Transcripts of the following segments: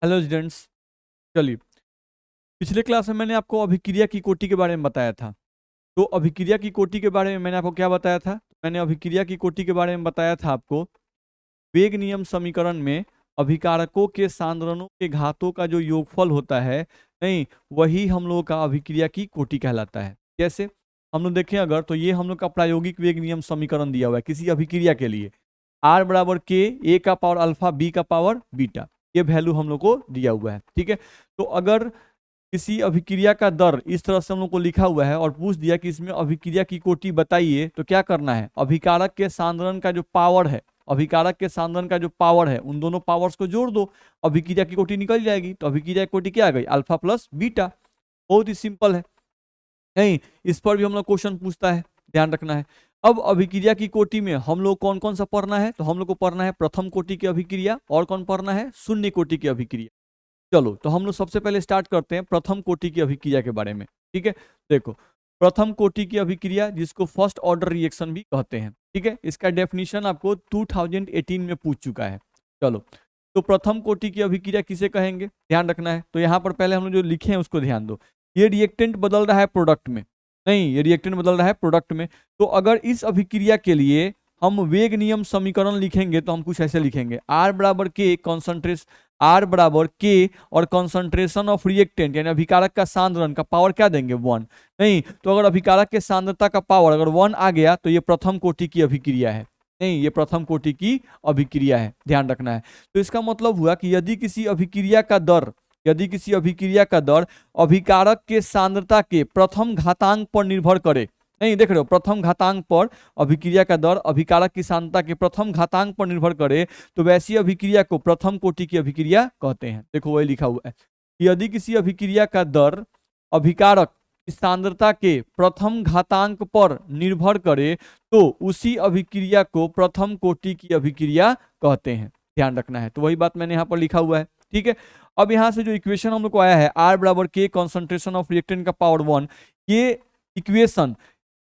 Hello students. चलिए, पिछले class में मैंने आपको अभिक्रिया की कोटि के बारे में बताया था। तो अभिक्रिया की कोटि के बारे में मैंने आपको क्या बताया था? मैंने अभिक्रिया की कोटि के बारे में बताया था आपको, वेग नियम समीकरण में अभिकारकों के सांद्रणों के घातों का जो योगफल होता है, नहीं, वही हम लोगों का अभिक्रिया की कोटि कहलाता है। जैसे हम लोग देखें अगर, तो ये हम लोग का प्रायोगिक वेग नियम समीकरण दिया हुआ है किसी अभिक्रिया के लिए। आर बराबर के, ए का पावर अल्फा, बी का पावर बीटा, ये वैल्यू हम लोग को दिया हुआ है। ठीक है, तो अगर किसी अभिक्रिया का दर इस तरह से हम लोग को लिखा हुआ है और पूछ दिया कि इसमें अभिक्रिया की कोटि बताइए, तो क्या करना है? अभिकारक के सांद्रण का जो पावर है, अभिकारक के सांद्रण का जो पावर है, उन दोनों पावर्स को जोड़ दो, अभिक्रिया की कोटि निकल जाएगी। तो अभिक्रिया की कोटि क्या आ गई? Alpha plus beta. बहुत ही सिंपल है। नहीं, इस पर भी हम लोग क्वेश्चन पूछता है, ध्यान रखना है। अब अभिक्रिया की कोटि में हम लोग कौन कौन सा पढ़ना है? तो हम लोग को पढ़ना है प्रथम कोटि की अभिक्रिया, और कौन पढ़ना है? शून्य कोटि की अभिक्रिया। चलो, तो हम लोग सबसे पहले स्टार्ट करते हैं प्रथम कोटि की अभिक्रिया के बारे में। ठीक है, देखो, प्रथम कोटि की अभिक्रिया जिसको फर्स्ट ऑर्डर रिएक्शन भी कहते हैं। ठीक है, इसका डेफिनेशन आपको 2018 में पूछ चुका है। चलो, तो प्रथम कोटि की अभिक्रिया किसे कहेंगे, ध्यान रखना है। तो यहाँ पर पहले हम लोग जो लिखे हैं उसको ध्यान दो। ये रिएक्टेंट बदल रहा है प्रोडक्ट में, नहीं, ये रिएक्टेंट बदल रहा है प्रोडक्ट में। तो अगर इस अभिक्रिया के लिए हम वेग नियम समीकरण लिखेंगे तो हम कुछ ऐसे लिखेंगे, आर बराबर के कॉन्सेंट्रेशन, आर बराबर के और कॉन्सेंट्रेशन ऑफ रिएक्टेंट यानी अभिकारक का सांद्रण का पावर क्या देंगे? 1। नहीं, तो अगर अभिकारक के सांद्रता का पावर अगर 1 आ गया तो ये प्रथम कोटि की अभिक्रिया है। नहीं, ये प्रथम कोटि की अभिक्रिया है, ध्यान रखना है। तो इसका मतलब हुआ कि यदि किसी अभिक्रिया का दर, यदि किसी अभिक्रिया का दर अभिकारक के सांद्रता के प्रथम घातांक पर निर्भर करे, नहीं, देख रहे हो, प्रथम घातांक पर अभिक्रिया का दर अभिकारक की सांद्रता के प्रथम घातांक पर निर्भर करे, तो वैसी अभिक्रिया को प्रथम कोटि की अभिक्रिया कहते हैं। देखो वही लिखा हुआ है, यदि किसी अभिक्रिया का दर अभिकारक की सांद्रता के प्रथम घातांक पर निर्भर करे तो उसी अभिक्रिया को प्रथम कोटि की अभिक्रिया कहते हैं। ध्यान रखना है, तो वही बात मैंने यहाँ पर लिखा हुआ है। ठीक है, अब यहाँ से जो इक्वेशन हम लोग को आया है, आर बराबर के कॉन्सेंट्रेशन ऑफ रिएक्टेंट का पावर 1, ये इक्वेशन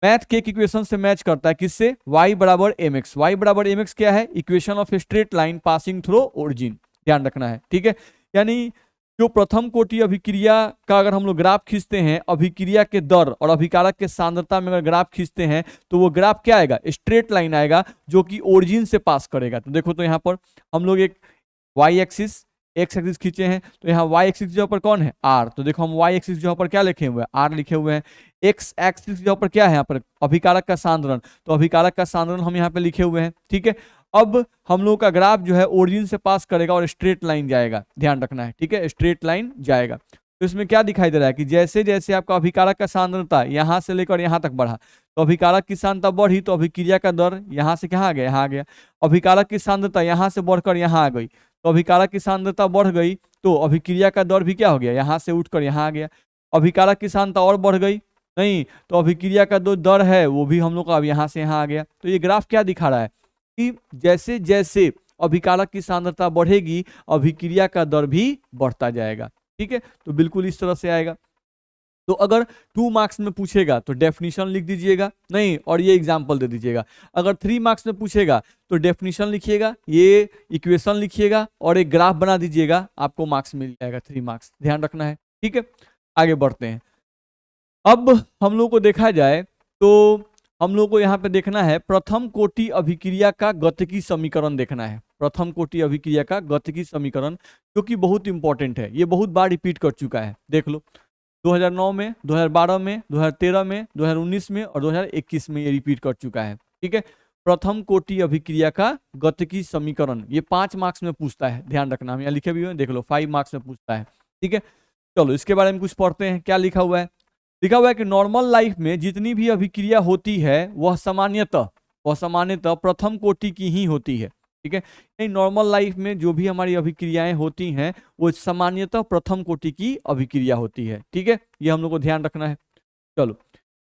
मैथ के इक्वेशन से मैच करता है। किससे? y बराबर एम एक्स। वाई बराबर एम एक्स क्या है? Equation of straight line passing through origin. ध्यान रखना है, ठीक है। यानी जो प्रथम कोटि अभिक्रिया का अगर हम लोग ग्राफ खींचते हैं, अभिक्रिया के दर और अभिकारक के सांद्रता में अगर ग्राफ खींचते हैं तो वो ग्राफ क्या आएगा? स्ट्रेट लाइन आएगा जो कि ओरिजिन से पास करेगा। तो देखो, तो यहाँ पर हम लोग एक वाई एक्सिस, एक्स एक्सिस खींचे हैं, तो यहाँ वाई एक्सिस जो पर कौन है? आर। तो देखो, हम वाई एक्सिस जो पर क्या लिखे हुए हैं? आर लिखे हुए हैं। एक्स एक्सिस जो पर क्या है? यहाँ पर अभिकारक का सांद्रण, तो अभिकारक का सांद्रण हम यहाँ पे लिखे हुए हैं। ठीक है, अब हम लोग का ग्राफ जो है ओरिजिन से पास करेगा और स्ट्रेट लाइन जाएगा, ध्यान रखना है। ठीक है, स्ट्रेट लाइन जाएगा। तो इसमें क्या दिखाई दे रहा है कि जैसे जैसे आपका अभिकारक का सांद्रता यहाँ से लेकर यहाँ तक बढ़ा, तो अभिकारक की सांद्रता बढ़ी तो अभिक्रिया का दर यहाँ से कहाँ आ गया? यहाँ आ गया। अभिकारक की सांद्रता यहाँ से बढ़कर यहाँ आ गई, तो अभिकारक की सांद्रता बढ़ गई तो अभिक्रिया का दर भी क्या हो गया? यहाँ से उठकर यहाँ आ गया। अभिकारक की सांद्रता और बढ़ गई, नहीं, तो अभिक्रिया का जो दर है वो भी हम लोग का अब यहाँ से यहाँ आ गया। तो ये ग्राफ क्या दिखा रहा है कि जैसे जैसे अभिकारक की सांद्रता बढ़ेगी अभिक्रिया का दर भी बढ़ता जाएगा। ठीक है, तो बिल्कुल इस तरह से आएगा। तो अगर 2 मार्क्स में पूछेगा तो डेफिनेशन लिख दीजिएगा, नहीं, और ये एग्जाम्पल दे दीजिएगा। अगर 3 मार्क्स में पूछेगा तो डेफिनेशन लिखिएगा, ये इक्वेशन लिखिएगा और एक ग्राफ बना दीजिएगा, आपको मार्क्स मिल जाएगा 3 मार्क्स। ध्यान रखना है, ठीक है। आगे बढ़ते हैं। अब हम लोग को देखा जाए तो हम लोग को यहाँ पे देखना है प्रथम कोटि अभिक्रिया का गतिकी समीकरण देखना है। प्रथम कोटि अभिक्रिया का गतिकी समीकरण, जो कि बहुत इंपॉर्टेंट है, ये बहुत बार रिपीट कर चुका है। देख लो, 2009 में, 2012 में, 2013 में, 2019 में और 2021 में ये रिपीट कर चुका है। ठीक है, प्रथम कोटि अभिक्रिया का गतिकी समीकरण, ये 5 मार्क्स में पूछता है, ध्यान रखना। हम यहाँ लिखे भी हुए, देख लो, 5 मार्क्स में पूछता है। ठीक है, चलो इसके बारे में कुछ पढ़ते हैं। क्या लिखा हुआ है? लिखा हुआ है कि नॉर्मल लाइफ में जितनी भी अभिक्रिया होती है वह सामान्यतः प्रथम कोटि की ही होती है। ठीक है, नॉर्मल लाइफ में जो भी हमारी अभिक्रियाएं होती हैं वो सामान्यतः प्रथम कोटि की अभिक्रिया होती है। ठीक है, ये हम लोग को ध्यान रखना है। चलो,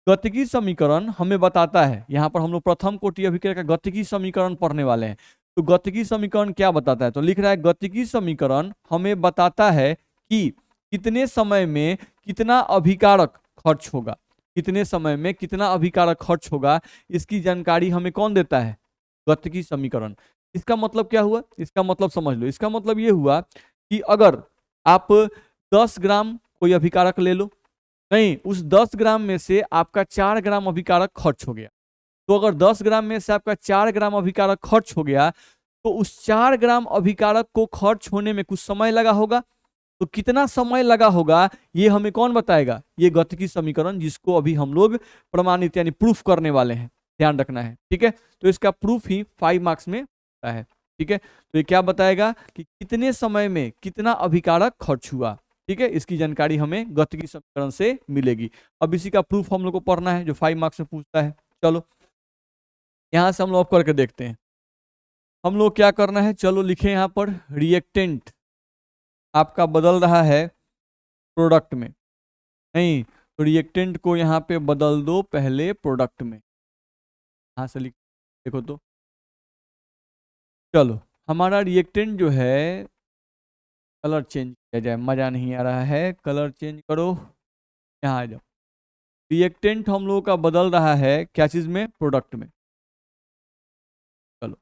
गतिकी समीकरण हमें बताता है, यहाँ पर हम लोग प्रथम कोटि अभिक्रिया का गतिकी समीकरण पढ़ने वाले हैं। तो गतिकी समीकरण क्या बताता है? तो लिख रहा है, गतिकी समीकरण हमें बताता है कि कितने समय में कितना अभिकारक खर्च होगा, कितने समय में कितना अभिकारक खर्च होगा, इसकी जानकारी हमें कौन देता है? गतिकी समीकरण। इसका मतलब क्या हुआ? इसका मतलब समझ लो। इसका मतलब ये हुआ कि अगर आप 10 ग्राम कोई अभिकारक ले लो, नहीं, उस 10 ग्राम में से आपका 4 ग्राम अभिकारक खर्च हो गया। तो अगर 10 ग्राम में से आपका 4 ग्राम अभिकारक खर्च हो गया, तो उस 4 ग्राम अभिकारक को खर्च होने में कुछ समय लगा होगा। तो कितना समय लगा होगा ये हमें कौन बताएगा? ये गतिकी समीकरण, जिसको अभी हम लोग प्रमाणित यानी प्रूफ करने वाले हैं, ध्यान रखना है, ठीक है। तो इसका प्रूफ ही 5 मार्क्स में होता है, ठीक है। तो ये क्या बताएगा कि कितने समय में कितना अभिकारक खर्च हुआ, ठीक है। इसकी जानकारी हमें गतिकी समीकरण से मिलेगी। अब इसी का प्रूफ हम लोग को पढ़ना है जो 5 मार्क्स में पूछता है। चलो यहां से हम लोग करके देखते हैं। हम लोग क्या करना है, चलो लिखे यहाँ पर रिएक्टेंट आपका बदल रहा है प्रोडक्ट में, नहीं तो रिएक्टेंट को यहाँ पे बदल दो पहले प्रोडक्ट में। यहाँ से लिख देखो तो, चलो हमारा रिएक्टेंट जो है, कलर चेंज किया जाए, मजा नहीं आ रहा है, कलर चेंज करो, यहाँ आ जाओ। रिएक्टेंट हम लोगों का बदल रहा है क्या चीज में? प्रोडक्ट में। चलो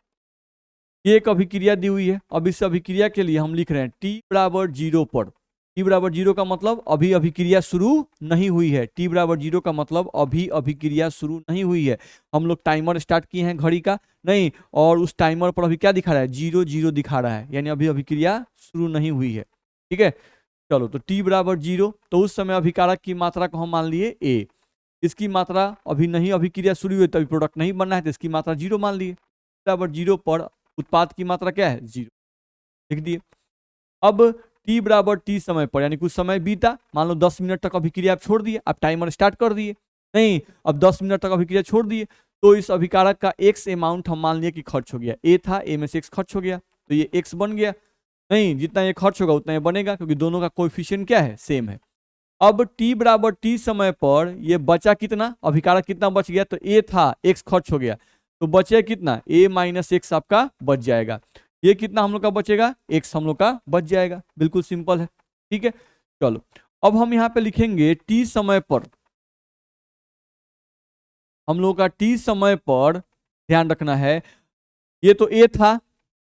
ये एक अभिक्रिया दी हुई है। अब इस अभिक्रिया के लिए हम लिख रहे हैं t बराबर 0 पर। t बराबर 0 का मतलब अभी अभिक्रिया शुरू नहीं हुई है। t बराबर 0 का मतलब अभी अभिक्रिया शुरू नहीं हुई है। हम लोग टाइमर स्टार्ट किए हैं घड़ी का, नहीं, और उस टाइमर पर अभी क्या दिखा रहा है? 0 0 दिखा रहा है, यानी अभी अभिक्रिया शुरू नहीं हुई है, ठीक है। चलो तो t बराबर 0, तो उस समय अभिकारक की मात्रा को हम मान लिए a। इसकी मात्रा अभी नहीं अभिक्रिया शुरू हुई, तभी प्रोडक्ट नहीं बनना है, तो इसकी मात्रा 0 मान लिए। बराबर 0 पर उत्पाद की मात्रा क्या है? 0, लिख दिए। अब t बराबर t समय पर, यानी कुछ समय बीता, मान लो 10 मिनट तक अभिक्रिया आप छोड़ दिए, आप टाइमर स्टार्ट कर दिए, नहीं, अब 10 मिनट तक अभिक्रिया छोड़ दिए, तो इस अभिकारक का x अमाउंट हम मान लिए कि खर्च हो गया। a था, a में से x खर्च हो गया, तो ये x बन गया। नहीं, जितना ये खर्च होगा उतना ये बनेगा, क्योंकि दोनों का कोएफिशिएंट क्या है? सेम है। अब t बराबर t समय पर ये बचा कितना? अभिकारक कितना बच गया? तो a था, x खर्च हो गया, तो बचे कितना? a माइनस एक्स आपका बच जाएगा। ये कितना हम लोग का बचेगा? x हम लोग का बच जाएगा। बिल्कुल सिंपल है, ठीक है। चलो अब हम यहाँ पे लिखेंगे t समय पर, हम लोग का t समय पर ध्यान रखना है, ये तो a था,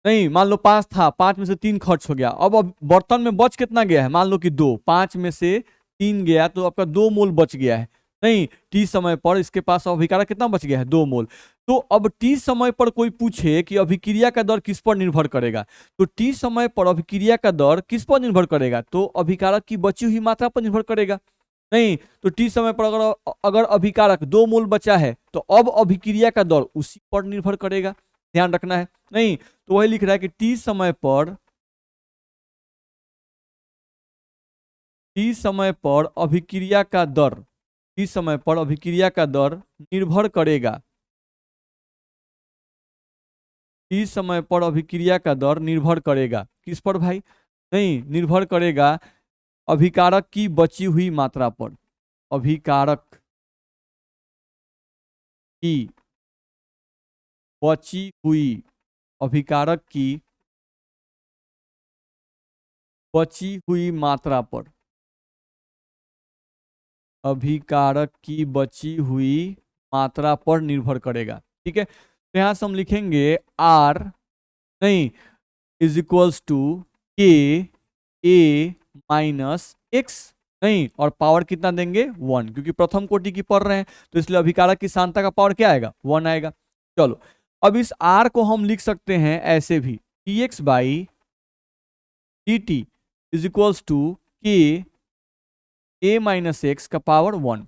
नहीं, मान लो 5 था, 5 में से 3 खर्च हो गया। अब बर्तन में बच कितना गया है? मान लो कि 2, 5 में से 3 गया, तो आपका 2 मोल बच गया है। नहीं, टी समय पर इसके पास अभिकारक कितना बच गया है? 2 मोल। तो अब टी समय पर कोई पूछे कि अभिक्रिया का दर किस पर निर्भर करेगा, तो टी समय पर अभिक्रिया का दर किस पर निर्भर करेगा? तो अभिकारक की बची हुई मात्रा पर निर्भर करेगा। नहीं, तो टी समय पर अगर अगर अभिकारक 2 मोल बचा है, तो अब अभिक्रिया का दर उसी पर निर्भर करेगा, ध्यान रखना है। नहीं, तो वही लिख रहा है कि टी समय पर अभिक्रिया का दर, टी समय पर अभिक्रिया का दर निर्भर करेगा, टी समय पर अभिक्रिया का दर निर्भर करेगा किस पर भाई? नहीं, निर्भर करेगा अभिकारक की बची हुई मात्रा पर। अभिकारक की बची हुई, अभिकारक की बची हुई मात्रा पर, अभिकारक की बची हुई मात्रा पर निर्भर करेगा, ठीक है। तो यहां से हम लिखेंगे R, नहीं, is equals to k a minus x, नहीं, और पावर कितना देंगे? 1, क्योंकि प्रथम कोटि की पढ़ रहे हैं, तो इसलिए अभिकारक की सांता का पावर क्या आएगा? 1 आएगा। चलो अब इस R को हम लिख सकते हैं ऐसे भी, dx by dt is equals to k a minus x का पावर 1।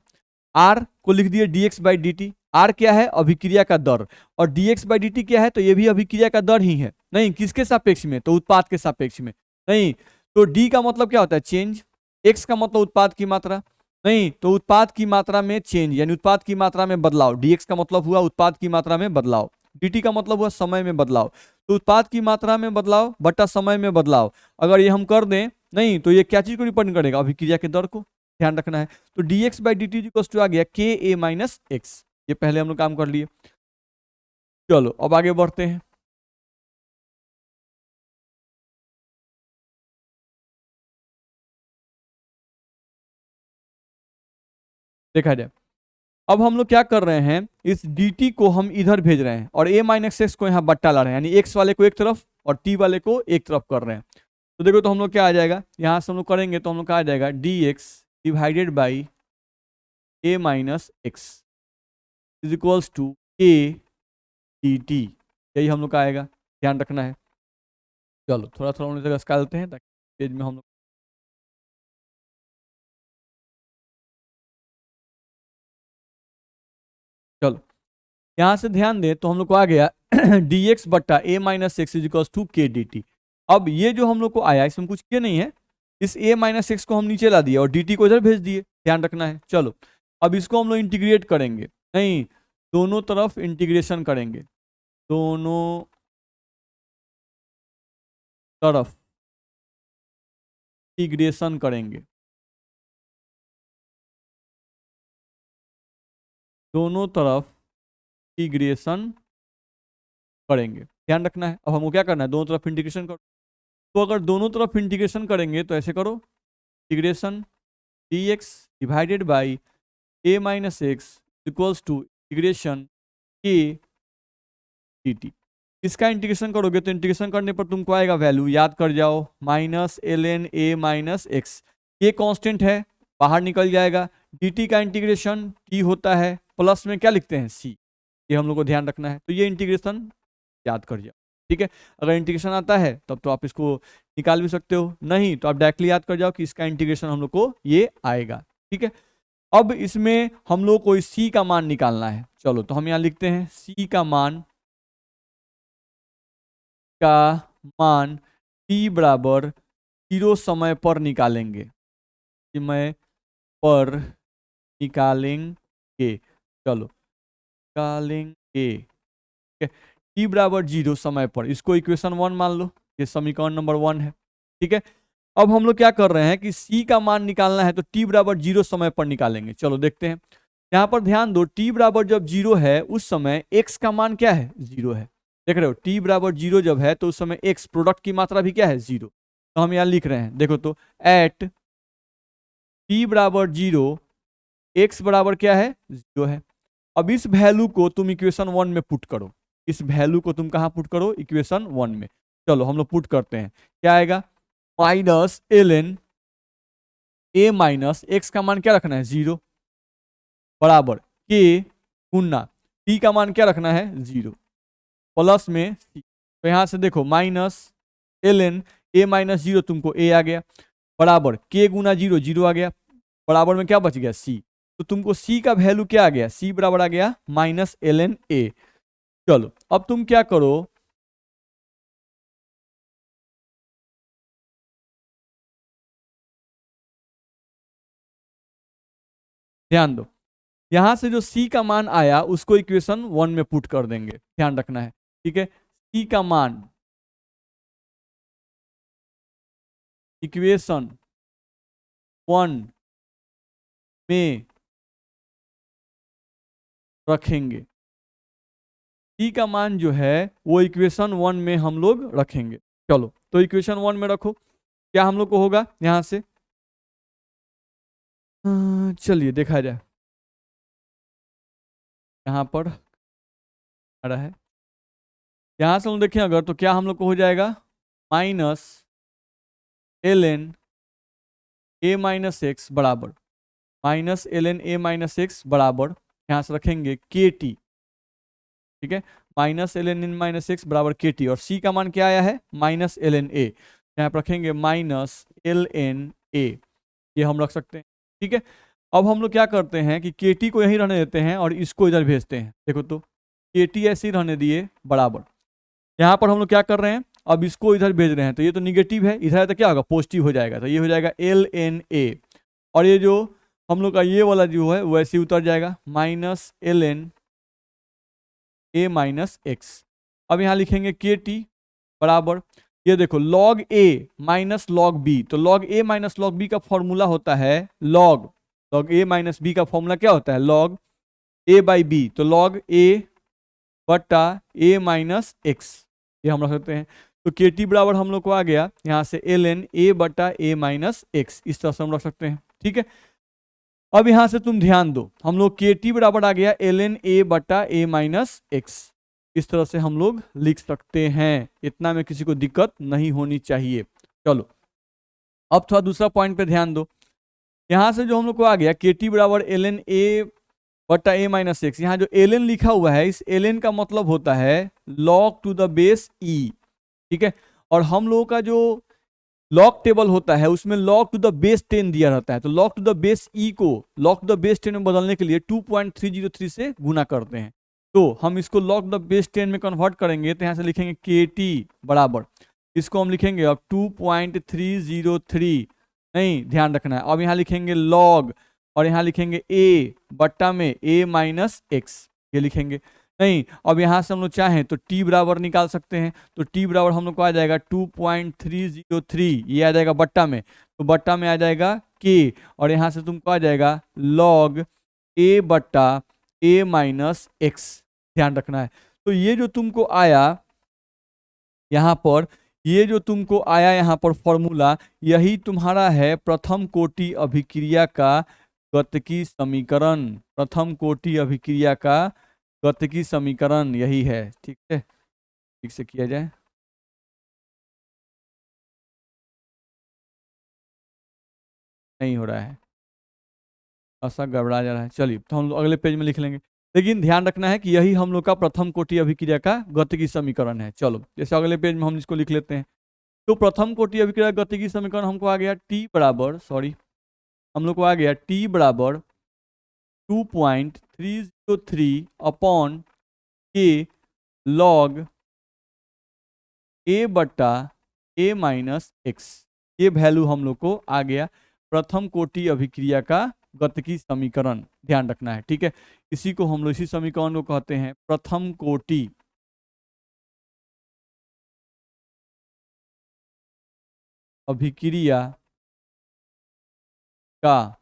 R को लिख दिए dx बाई dt। R क्या है? अभिक्रिया का दर, और dx बाई dt क्या है? तो ये भी अभिक्रिया का दर ही है। नहीं, किसके सापेक्ष में? तो उत्पाद के सापेक्ष में। नहीं, तो d का मतलब क्या होता है? चेंज। x का मतलब उत्पाद की मात्रा। नहीं, तो उत्पाद की मात्रा में चेंज, यानी उत्पाद की मात्रा में बदलाव। dx का मतलब हुआ उत्पाद की मात्रा में बदलाव, dt का मतलब हुआ समय में बदलाव। तो उत्पाद की मात्रा में बदलाव बटा समय में बदलाव, अगर ये हम कर दें, नहीं, तो ये क्या चीज को डिपेंड करेगा? अभिक्रिया के दर को, ध्यान रखना है। तो dx बाई dt आ गया के ए माइनस एक्स। ये पहले हम लोग काम कर लिए। चलो अब आगे बढ़ते हैं। देखा जाए, अब हम लोग क्या कर रहे हैं, इस dt को हम इधर भेज रहे हैं और a माइनस एक्स को यहाँ बट्टा ला रहे हैं, यानी x वाले को एक तरफ और t वाले को एक तरफ कर रहे हैं। तो देखो, तो हम लोग क्या आ जाएगा, यहाँ से हम लोग करेंगे तो हम लोग क्या आ जाएगा, dx divided by a minus x is equals to a dt। यही हम लोग का आएगा, ध्यान रखना है। चलो थोड़ा थोड़ा उन्हें जगह निकालते हैं ताकि पेज में हम लोग, चलो यहाँ से ध्यान दें तो हम लोग को आ गया dx बट्टा a minus x is equals to k d t. अब ये जो हम लोग को आया इसमें कुछ किया नहीं है, इस a माइनस एक्स को हम नीचे ला दिए और dt को इधर भेज दिए, ध्यान रखना है। चलो अब इसको हम लोग इंटीग्रेट करेंगे, नहीं दोनों तरफ इंटीग्रेशन करेंगे, दोनों तरफ इंटीग्रेशन करेंगे, दोनों तरफ इंटीग्रेशन करेंगे, ध्यान रखना है। अब हमको क्या करना है, दोनों तरफ इंटीग्रेशन करो। तो अगर दोनों तरफ इंटीग्रेशन करेंगे तो ऐसे करो, integration dx divided by a minus x equals to integration a dt। इसका इंटीग्रेशन करोगे तो इंटीग्रेशन करने पर तुमको आएगा वैल्यू, याद कर जाओ, minus ln a minus x. ये कांस्टेंट है, बाहर निकल जाएगा। dt का इंटीग्रेशन t होता है, प्लस में क्या लिखते हैं c, ये हम लोग को ध्यान रखना है। तो ये इंटीग्रेशन याद कर जाओ, ठीक है। अगर इंटीग्रेशन आता है तब तो आप इसको निकाल भी सकते हो, नहीं तो आप डायरेक्टली याद कर जाओ कि इसका इंटीग्रेशन हम लोग को ये आएगा, ठीक है। अब इसमें हम लोग को सी का मान निकालना है। चलो तो हम यहाँ लिखते हैं सी का मान t बराबर 0 समय पर निकालेंगे, समय पर निकालेंगे, चलो निकालेंगे, t बराबर 0 समय पर, इसको इक्वेशन 1 मान लो, ये समीकरण नंबर 1 है, ठीक है। अब हम लोग क्या कर रहे हैं कि c का मान निकालना है तो t बराबर 0 समय पर निकालेंगे। चलो देखते हैं, यहाँ पर ध्यान दो, t बराबर जब 0 है उस समय x का मान क्या है, 0 है, देख रहे हो। t बराबर 0 जब है तो उस समय x प्रोडक्ट की मात्रा भी क्या है, 0। तो हम यहाँ लिख रहे हैं, देखो तो एट t बराबर 0 x बराबर क्या है, 0 है। अब इस वैल्यू को तुम इक्वेशन 1 में पुट करो, इस वैल्यू को तुम कहाँ पुट करो, इक्वेशन 1 में। चलो हम लोग पुट करते हैं, क्या आएगा, minus ln a minus x का मान क्या रखना है, 0 बराबर k गुना t का मान क्या रखना है, 0 प्लस में c। तो यहाँ से देखो माइनस ln a माइनस 0 तुमको a आ गया, बराबर k गुना 0 0 आ गया, बराबर में क्या बच गया, c। तो तुमको c का वैल्यू क्या आ गया, c बराबर आ गया माइनस ln a। चलो अब तुम क्या करो, ध्यान दो, यहां से जो c का मान आया उसको इक्वेशन 1 में पुट कर देंगे, ध्यान रखना है, ठीक है। c का मान इक्वेशन 1 में रखेंगे, c का मान जो है वो इक्वेशन 1 में हम लोग रखेंगे। चलो तो इक्वेशन 1 में रखो, क्या हम लोग को होगा यहां से, चलिए देखा जाए, यहां पर आ रहा है, यहां से हम देखें अगर तो क्या हम लोग को हो जाएगा, minus ln a minus X बराबर, minus ln a minus X बराबर, यहां से रखेंगे के टी, ठीक है, minus ln n minus X बराबर के टी। और c का मान क्या आया है, माइनस ln a, यहाँ पर रखेंगे माइनस ln a, ये हम रख सकते हैं, ठीक है। अब हम लोग क्या करते हैं कि के टी को यहीं रहने देते हैं और इसको इधर भेजते हैं, देखो तो के टी ऐसे ही रहने दिए बराबर, यहाँ पर हम लोग क्या कर रहे हैं, अब इसको इधर भेज रहे हैं, तो ये तो निगेटिव है, इधर तो क्या होगा, पॉजिटिव हो जाएगा, तो ये हो जाएगा ln a, और ये जो हम लोग का ये वाला जो है वैसे ही उतर जाएगा, minus ln a minus x. अब यहाँ लिखेंगे के टी बराबर, ये देखो log a minus log b, तो log a minus log b का फॉर्मूला होता है log a माइनस b का फॉर्मूला क्या होता है, log a बाई b, तो log a बटा a माइनस एक्स, ये हम रख सकते हैं। तो के टी बराबर हम लोग को आ गया यहाँ से ln a बटा a माइनस एक्स, इस तरह से हम रख सकते हैं, ठीक है। अब यहां से तुम ध्यान दो, हम लोग के टी बराबर आ गया ln a बटा a माइनस एक्स, इस तरह से हम लोग लिख सकते हैं, इतना में किसी को दिक्कत नहीं होनी चाहिए। चलो अब थोड़ा दूसरा पॉइंट पे ध्यान दो। यहाँ से जो हम लोग को आ गया के टी बराबर एल एन ए बटा ए माइनस एक्स, यहाँ जो एल एन लिखा हुआ है इस एल एन का मतलब होता है लॉग टू द बेस ई, ठीक है। और हम लोगों का जो लॉग टेबल होता है उसमें लॉग टू द बेस 10 दिया रहता है, तो लॉग टू द बेस ई को लॉग टू द बेस 10 में बदलने के लिए 2.303 से गुना करते हैं। तो हम इसको लॉग टू द बेस 10 में कन्वर्ट करेंगे तो यहाँ से लिखेंगे के टी बराबर, इसको हम लिखेंगे अब 2.303, नहीं ध्यान रखना है, अब यहाँ लिखेंगे लॉग और यहाँ लिखेंगे ए बट्टा में ए माइनस एक्स, ये लिखेंगे। नहीं अब यहाँ से हम लोग चाहें तो t बराबर निकाल सकते हैं, तो t बराबर हम लोग को आ जाएगा 2.303, ये आ जाएगा बट्टा में, तो बट्टा में आ जाएगा k और यहाँ से तुमको आ जाएगा log a बट्टा a माइनस एक्स, ध्यान रखना है। तो ये जो तुमको आया यहाँ पर, ये जो तुमको आया यहाँ पर फॉर्मूला, यही तुम्हारा है प्रथम कोटि अभिक्रिया का गतिकी समीकरण, प्रथम कोटि अभिक्रिया का गतिकी समीकरण यही है, ठीक है। ठीक से किया जाए, नहीं हो रहा है, ऐसा गड़बड़ा जा रहा है। चलिए तो हम लोग अगले पेज में लिख लेंगे, लेकिन ध्यान रखना है कि यही हम लोग का प्रथम कोटि अभिक्रिया का गतिकी समीकरण है। चलो जैसे अगले पेज में हम इसको लिख लेते हैं। तो प्रथम कोटि अभिक्रिया गतिकी समीकरण हमको आ गया टी बराबर, सॉरी हम लोग को आ गया टी बराबर 2.303 अपॉन के लॉग ए बट्टा ए माइनस एक्स, ये वैल्यू हम लोग को आ गया प्रथम कोटि अभिक्रिया का गतिकी समीकरण, ध्यान रखना है, ठीक है। इसी को हम लोग, इसी समीकरण को कहते हैं प्रथम कोटि अभिक्रिया का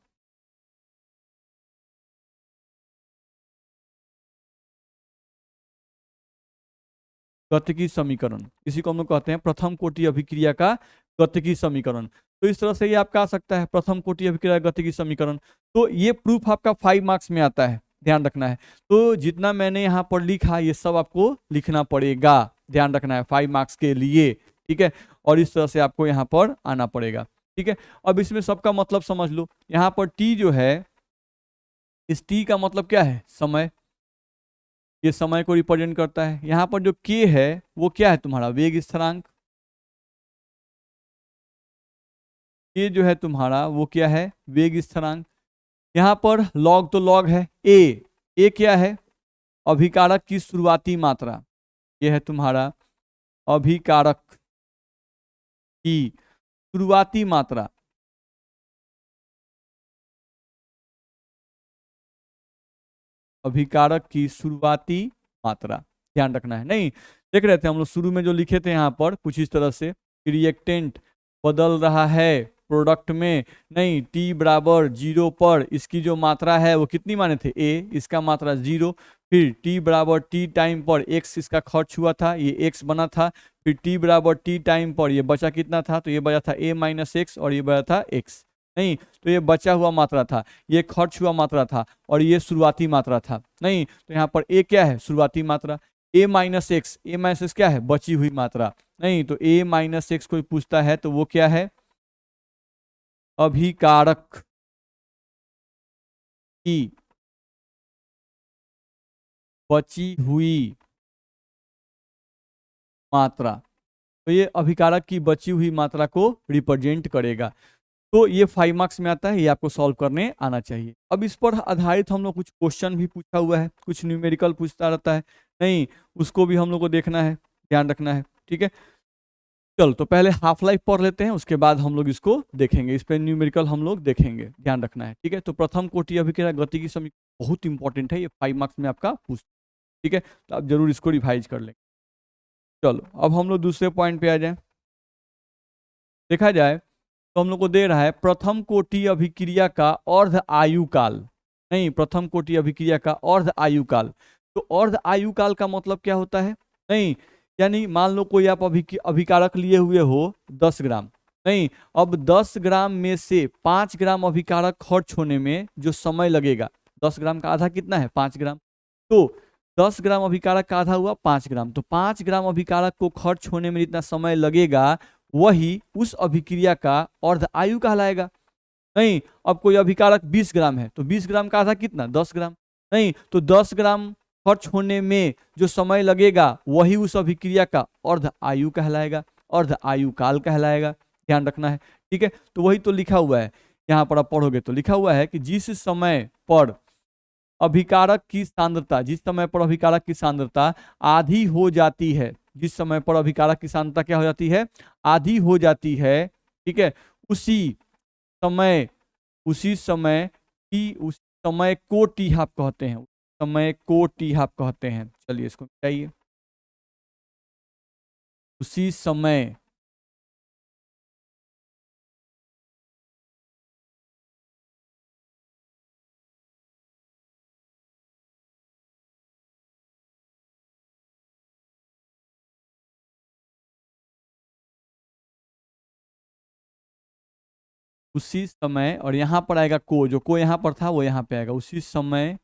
गतिकी समीकरण, इसी को हम लोग कहते हैं प्रथम कोटि अभिक्रिया का गतिकी समीकरण। तो इस तरह से ये आपका आ सकता है प्रथम कोटि अभिक्रिया गतिकी समीकरण। तो ये प्रूफ आपका 5 मार्क्स में आता है, ध्यान रखना है। तो जितना मैंने यहाँ पर लिखा ये सब आपको लिखना पड़ेगा, ध्यान रखना है 5 मार्क्स के लिए, ठीक है। और इस तरह से आपको यहाँ पर आना पड़ेगा, ठीक है। अब इसमें सबका मतलब समझ लो, यहाँ पर टी जो है, इस टी का मतलब क्या है, समय, ये समय को रिप्रेजेंट करता है। यहाँ पर जो के है वो क्या है, तुम्हारा वेग स्थिरांक, ये जो है तुम्हारा वो क्या है, वेग स्थिरांक। यहाँ पर लॉग तो लॉग है, ए क्या है, अभिकारक की शुरुआती मात्रा, ये है तुम्हारा अभिकारक की शुरुआती मात्रा, अभिकारक की शुरुआती मात्रा, ध्यान रखना है। नहीं देख रहे थे हम लोग शुरू में जो लिखे थे यहाँ पर कुछ इस तरह से, रिएक्टेंट बदल रहा है प्रोडक्ट में, नहीं टी बराबर 0 पर इसकी जो मात्रा है वो कितनी माने थे, ए, इसका मात्रा 0, फिर टी बराबर टी टाइम पर एक्स इसका खर्च हुआ था, ये एक्स बना था, फिर टी बराबर टी टाइम पर ये बचा कितना था, तो ये बचा था ए माइनस एक्स और ये बचा था एक्स, नहीं तो ये बचा हुआ मात्रा था, ये खर्च हुआ मात्रा था और ये शुरुआती मात्रा था, नहीं तो यहाँ पर ए क्या है, शुरुआती मात्रा, ए माइनस एक्स, ए माइनस एक्स क्या है, बची हुई मात्रा, नहीं तो ए माइनस एक्स कोई पूछता है तो वो क्या है, अभिकारक की बची हुई मात्रा, तो ये अभिकारक की बची हुई मात्रा को रिप्रेजेंट करेगा। तो ये 5 मार्क्स में आता है, ये आपको सॉल्व करने आना चाहिए। अब इस पर आधारित हम लोग कुछ क्वेश्चन भी पूछा हुआ है, कुछ न्यूमेरिकल पूछता रहता है, नहीं उसको भी हम लोग को देखना है, ध्यान रखना है, ठीक है। चल तो पहले हाफ लाइफ पढ़ लेते हैं, उसके बाद हम लोग इसको देखेंगे, इस पर न्यूमेरिकल हम लोग देखेंगे, ध्यान रखना है, ठीक है। तो प्रथम कोटि अभिक्रिया गति की समीकरण बहुत इंपॉर्टेंट है, ये 5 मार्क्स में आपका पूछ, ठीक है। तो आप जरूर इसको रिवाइज कर लेंगे। चलो अब हम लोग दूसरे पॉइंट पे आ जाए, देखा जाए तो हम लोग को दे रहा है प्रथम कोटि अभिक्रिया का अर्ध आयु काल, नहीं प्रथम कोटि अभिक्रिया का अर्ध आयु काल। तो अर्ध आयु काल का मतलब क्या होता है, नहीं यानी मान लो कोई आप अभिकारक लिए हुए हो 10 ग्राम, नहीं अब 10 ग्राम में से 5 ग्राम अभिकारक खर्च होने में जो समय लगेगा, 10 ग्राम का आधा कितना है, 5 ग्राम, तो 10 ग्राम अभिकारक का आधा हुआ 5 ग्राम, तो 5 ग्राम अभिकारक को खर्च होने में जितना समय लगेगा वही उस अभिक्रिया का अर्ध आयु कहलाएगा। नहीं, अब कोई अभिकारक 20 ग्राम है तो 20 ग्राम का आधा कितना, 10 ग्राम। नहीं, तो 10 ग्राम खर्च होने में जो समय लगेगा वही उस अभिक्रिया का अर्ध आयु कहलाएगा, अर्ध आयु काल कहलाएगा। ध्यान रखना है, ठीक है। तो वही तो लिखा हुआ है यहाँ पर, आप पढ़ोगे तो लिखा हुआ है कि जिस समय पर अभिकारक की सांद्रता, जिस समय पर अभिकारक की सांद्रता आधी हो जाती है, जिस समय पर अभिकारक की सांद्रता क्या हो जाती है, आधी हो जाती है, ठीक है, उसी समय, उसी समय की, उस समय को टी हाफ कहते हैं, समय को टी हाफ कहते हैं। चलिए इसको बताइए, उसी समय उसी समय, और यहाँ पर आएगा को, जो को यहाँ पर था वो यहाँ पे आएगा, उसी समय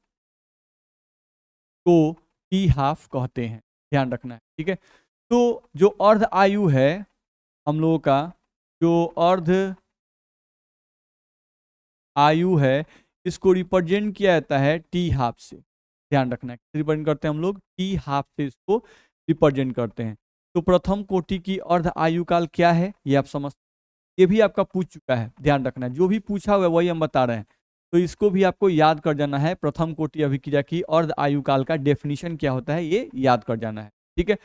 को टी हाफ कहते हैं। ध्यान रखना है, ठीक है। तो जो अर्ध आयु है हम लोगों का, जो अर्ध आयु है, इसको रिप्रेजेंट किया जाता है टी हाफ से। ध्यान रखना है, रिप्रेजेंट करते हैं हम लोग टी हाफ से, इसको रिप्रेजेंट करते हैं। तो प्रथम कोटि की अर्ध आयु काल क्या है ये आप समझ, ये भी आपका पूछ चुका है। ध्यान रखना है, जो भी पूछा हुआ है वही हम बता रहे हैं, तो इसको भी आपको याद कर जाना है। प्रथम कोटि अभिक्रिया की अर्ध आयु काल का डेफिनेशन क्या होता है ये याद कर जाना है, ठीक है।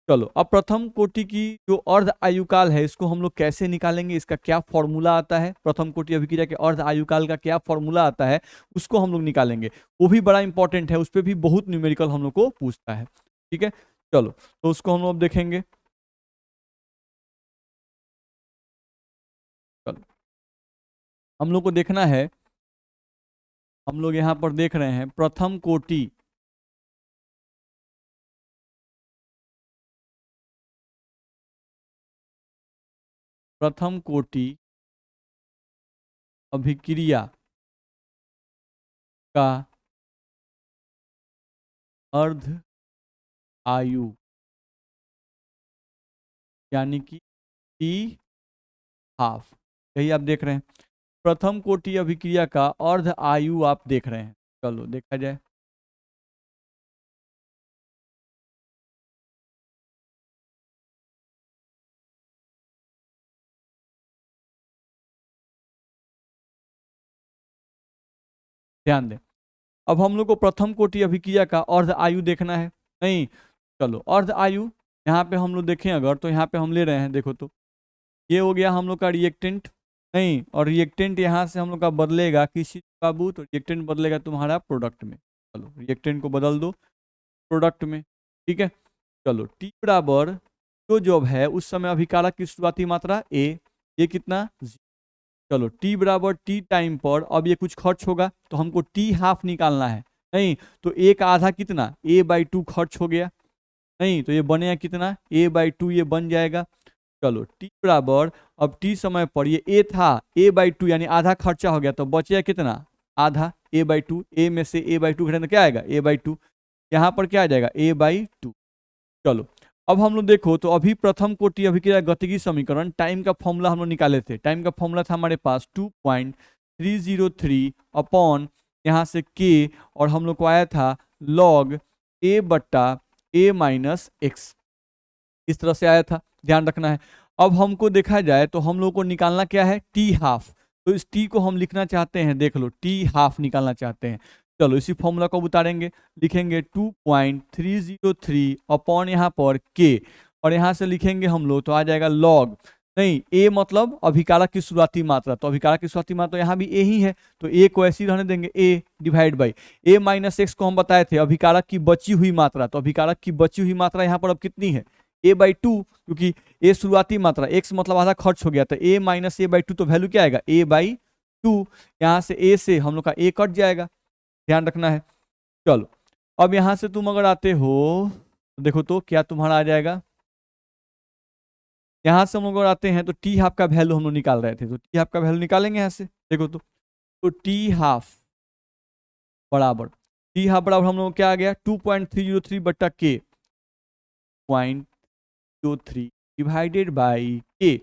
चलो, अब प्रथम कोटि की जो अर्ध आयु काल है इसको हम लोग कैसे निकालेंगे, इसका क्या फॉर्मूला आता है, प्रथम कोटि अभिक्रिया के अर्ध आयु काल का क्या फॉर्मूला आता है उसको हम लोग निकालेंगे। वो भी बड़ा इंपॉर्टेंट है, उस पर भी बहुत न्यूमेरिकल हम लोग को पूछता है, ठीक है। चलो, तो उसको हम लोग अब देखेंगे। चलो, हम लोग को देखना है, हम लोग यहाँ पर देख रहे हैं प्रथम कोटि, प्रथम कोटि अभिक्रिया का अर्ध आयु यानी कि टी हाफ, यही आप देख रहे हैं। प्रथम कोटि अभिक्रिया का अर्ध आयु आप देख रहे हैं। चलो देखा जाए, ध्यान दें। अब हम लोग को प्रथम कोटि अभिक्रिया का अर्ध आयु देखना है। नहीं, चलो अर्ध आयु यहाँ पे हम लोग देखें अगर, तो यहाँ पे हम ले रहे हैं, देखो तो ये हो गया हम लोग का रिएक्टेंट। नहीं, और रिएक्टेंट यहाँ से हम लोग का बदलेगा किसी बाबू, तो रिएक्टेंट बदलेगा तुम्हारा प्रोडक्ट में। चलो रिएक्टेंट को बदल दो प्रोडक्ट में, ठीक है। चलो टी बराबर जो जब है उस समय अभिकारक की शुरुआती मात्रा ए, ये कितना, चलो टी बराबर टी टाइम पर अब ये कुछ खर्च होगा तो हमको टी हाफ निकालना है। नहीं, तो ए का आधा कितना, ए बाई टू खर्च हो गया। नहीं, तो ये बनेगा कितना, ए बाई टू ये बन जाएगा। चलो टी बराबर, अब टी समय पर ये ए था, ए बाई टू यानी आधा खर्चा हो गया, तो बचेगा कितना, आधा, ए बाई टू, ए में से ए बाई टू घटाना क्या आएगा, ए बाई टू, यहाँ पर क्या आ जाएगा, ए बाई टू। चलो, अब हम लोग देखो तो अभी प्रथम कोटि अभिक्रिया गतिकी समीकरण टाइम का फॉर्मूला हम लोग निकाले थे। टाइम का फॉर्मूला था हमारे पास 2.303 अपॉन यहाँ से के, और हम लोग को आया था लॉग ए बट्टा ए माइनस एक्स, इस तरह से आया था। ध्यान रखना है। अब हमको देखा जाए तो हम लोग को निकालना क्या है, टी हाफ। तो इस टी को हम लिखना चाहते हैं, देख लो टी हाफ निकालना चाहते हैं। चलो इसी फॉर्मूला को उतारेंगे, लिखेंगे 2.303 अपॉन यहाँ पर के, और यहाँ से लिखेंगे हम लोग तो आ जाएगा लॉग, नहीं ए मतलब अभिकारक की शुरुआती मात्रा, तो अभिकारक की शुरुआती मात्रा यहाँ भी ए ही है, तो ए को ऐसे ही रहने देंगे, A divide by A minus X को हम बताए थे अभिकारक की बची हुई मात्रा, तो अभिकारक की बची हुई मात्रा यहाँ पर अब कितनी है, ए बाई टू, क्योंकि ए शुरुआती मात्रा, एक्स मतलब आधा खर्च हो गया, तो ए माइनस ए बाई टू, तो वैल्यू क्या आएगा, ए बाई टू। यहाँ से ए से हम लोग का ए कट जाएगा, ध्यान रखना है। चलो, अब यहाँ से तुम अगर आते हो तो देखो तो क्या तुम्हारा आ जाएगा, यहाँ से हम लोग अगर आते हैं तो टी हाफ का वैल्यू हम लोग निकाल रहे थे, तो टी हाफ का वैल्यू निकालेंगे यहाँ से, देखो तो टी हाफ बराबर, टी हाफ बराबर हम लोग क्या आ गया, 2.303 बट्टा के, 0.03 डिवाइडेड बाई के,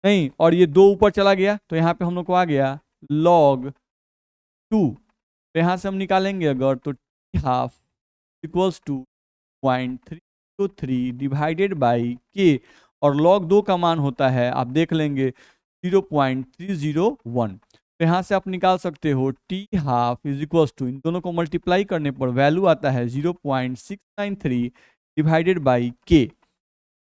नहीं, और ये 2 ऊपर चला गया तो यहाँ पे हम लोग को आ गया log 2। तो यहाँ से हम निकालेंगे अगर तो t½ equals to 0.303 divided by के, और log 2 का मान होता है, आप देख लेंगे 0.301। तो यहाँ से आप निकाल सकते हो t½ इज इक्वल्स टू, इन दोनों को मल्टीप्लाई करने पर वैल्यू आता है 0.693 डिवाइडेड बाई के।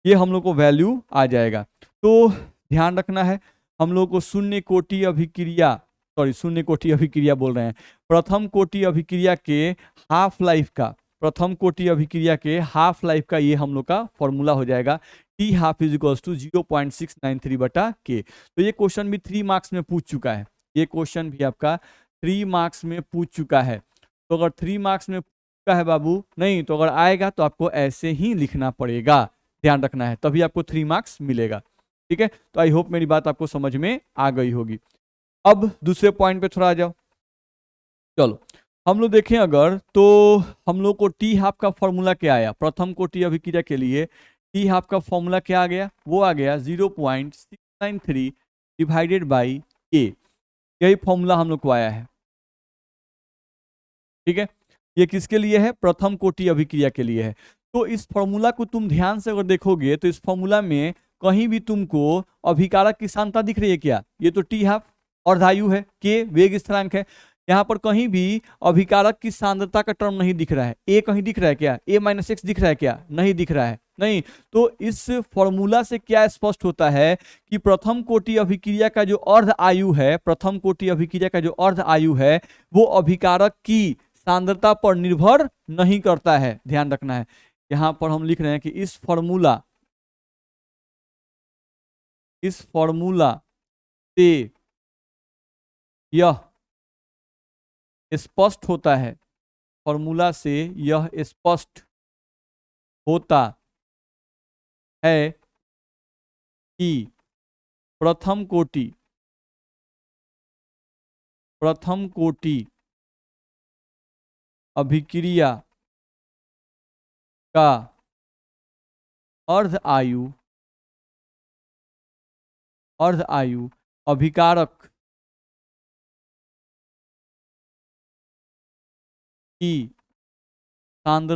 ये हम लोग को वैल्यू आ जाएगा। तो ध्यान रखना है, हम लोग को शून्य कोटि अभिक्रिया, शून्य कोटि अभिक्रिया बोल रहे हैं, प्रथम कोटि अभिक्रिया के हाफ लाइफ का, प्रथम कोटि अभिक्रिया के हाफ लाइफ का ये हम लोग का फॉर्मूला हो जाएगा t½ इज इक्वल्स टू 0.693 बटा के। तो ये क्वेश्चन भी 3 मार्क्स में पूछ चुका है, ये क्वेश्चन भी आपका 3 मार्क्स में पूछ चुका है। तो अगर 3 मार्क्स में पूछा है बाबू, नहीं तो अगर आएगा तो आपको ऐसे ही लिखना पड़ेगा, ध्यान रखना है, तभी आपको 3 मार्क्स मिलेगा। ठीक है, तो आई होप मेरी बात आपको समझ में आ गई होगी। अब दूसरे पॉइंट पे थोड़ा आ जाओ। चलो हम लोग देखें अगर, तो हम लोग को t½ का फॉर्मूला क्या आया प्रथम कोटि अभिक्रिया के लिए, t½ का फॉर्मूला क्या आ गया, वो आ गया 0.693 डिवाइडेड बाई के। यही फॉर्मूला हम लोग को आया है। ठीक है, ये किसके लिए है, प्रथम कोटि अभिक्रिया के लिए है। तो इस फॉर्मूला को तुम ध्यान से अगर देखोगे तो इस फॉर्मूला में कहीं भी तुमको अभिकारक की सांद्रता दिख रही है क्या, ये तो t½ अर्धायु है, के वेग स्थिरांक है, यहाँ पर कहीं भी अभिकारक की सांद्रता का टर्म नहीं दिख रहा है। ए कहीं दिख रहा है क्या, a-x दिख रहा है क्या, नहीं दिख रहा है, नहीं। तो इस फॉर्मूला से क्या स्पष्ट होता है कि प्रथम कोटि अभिक्रिया का जो अर्ध आयु है, प्रथम कोटि अभिक्रिया का जो अर्ध आयु है वो अभिकारक की सांद्रता पर निर्भर नहीं करता है। ध्यान रखना है, यहाँ पर हम लिख रहे हैं कि इस फॉर्मूला से यह स्पष्ट होता है, फॉर्मूला से यह स्पष्ट होता है कि प्रथम कोटि अभिक्रिया का अर्ध आयु अभिकारक की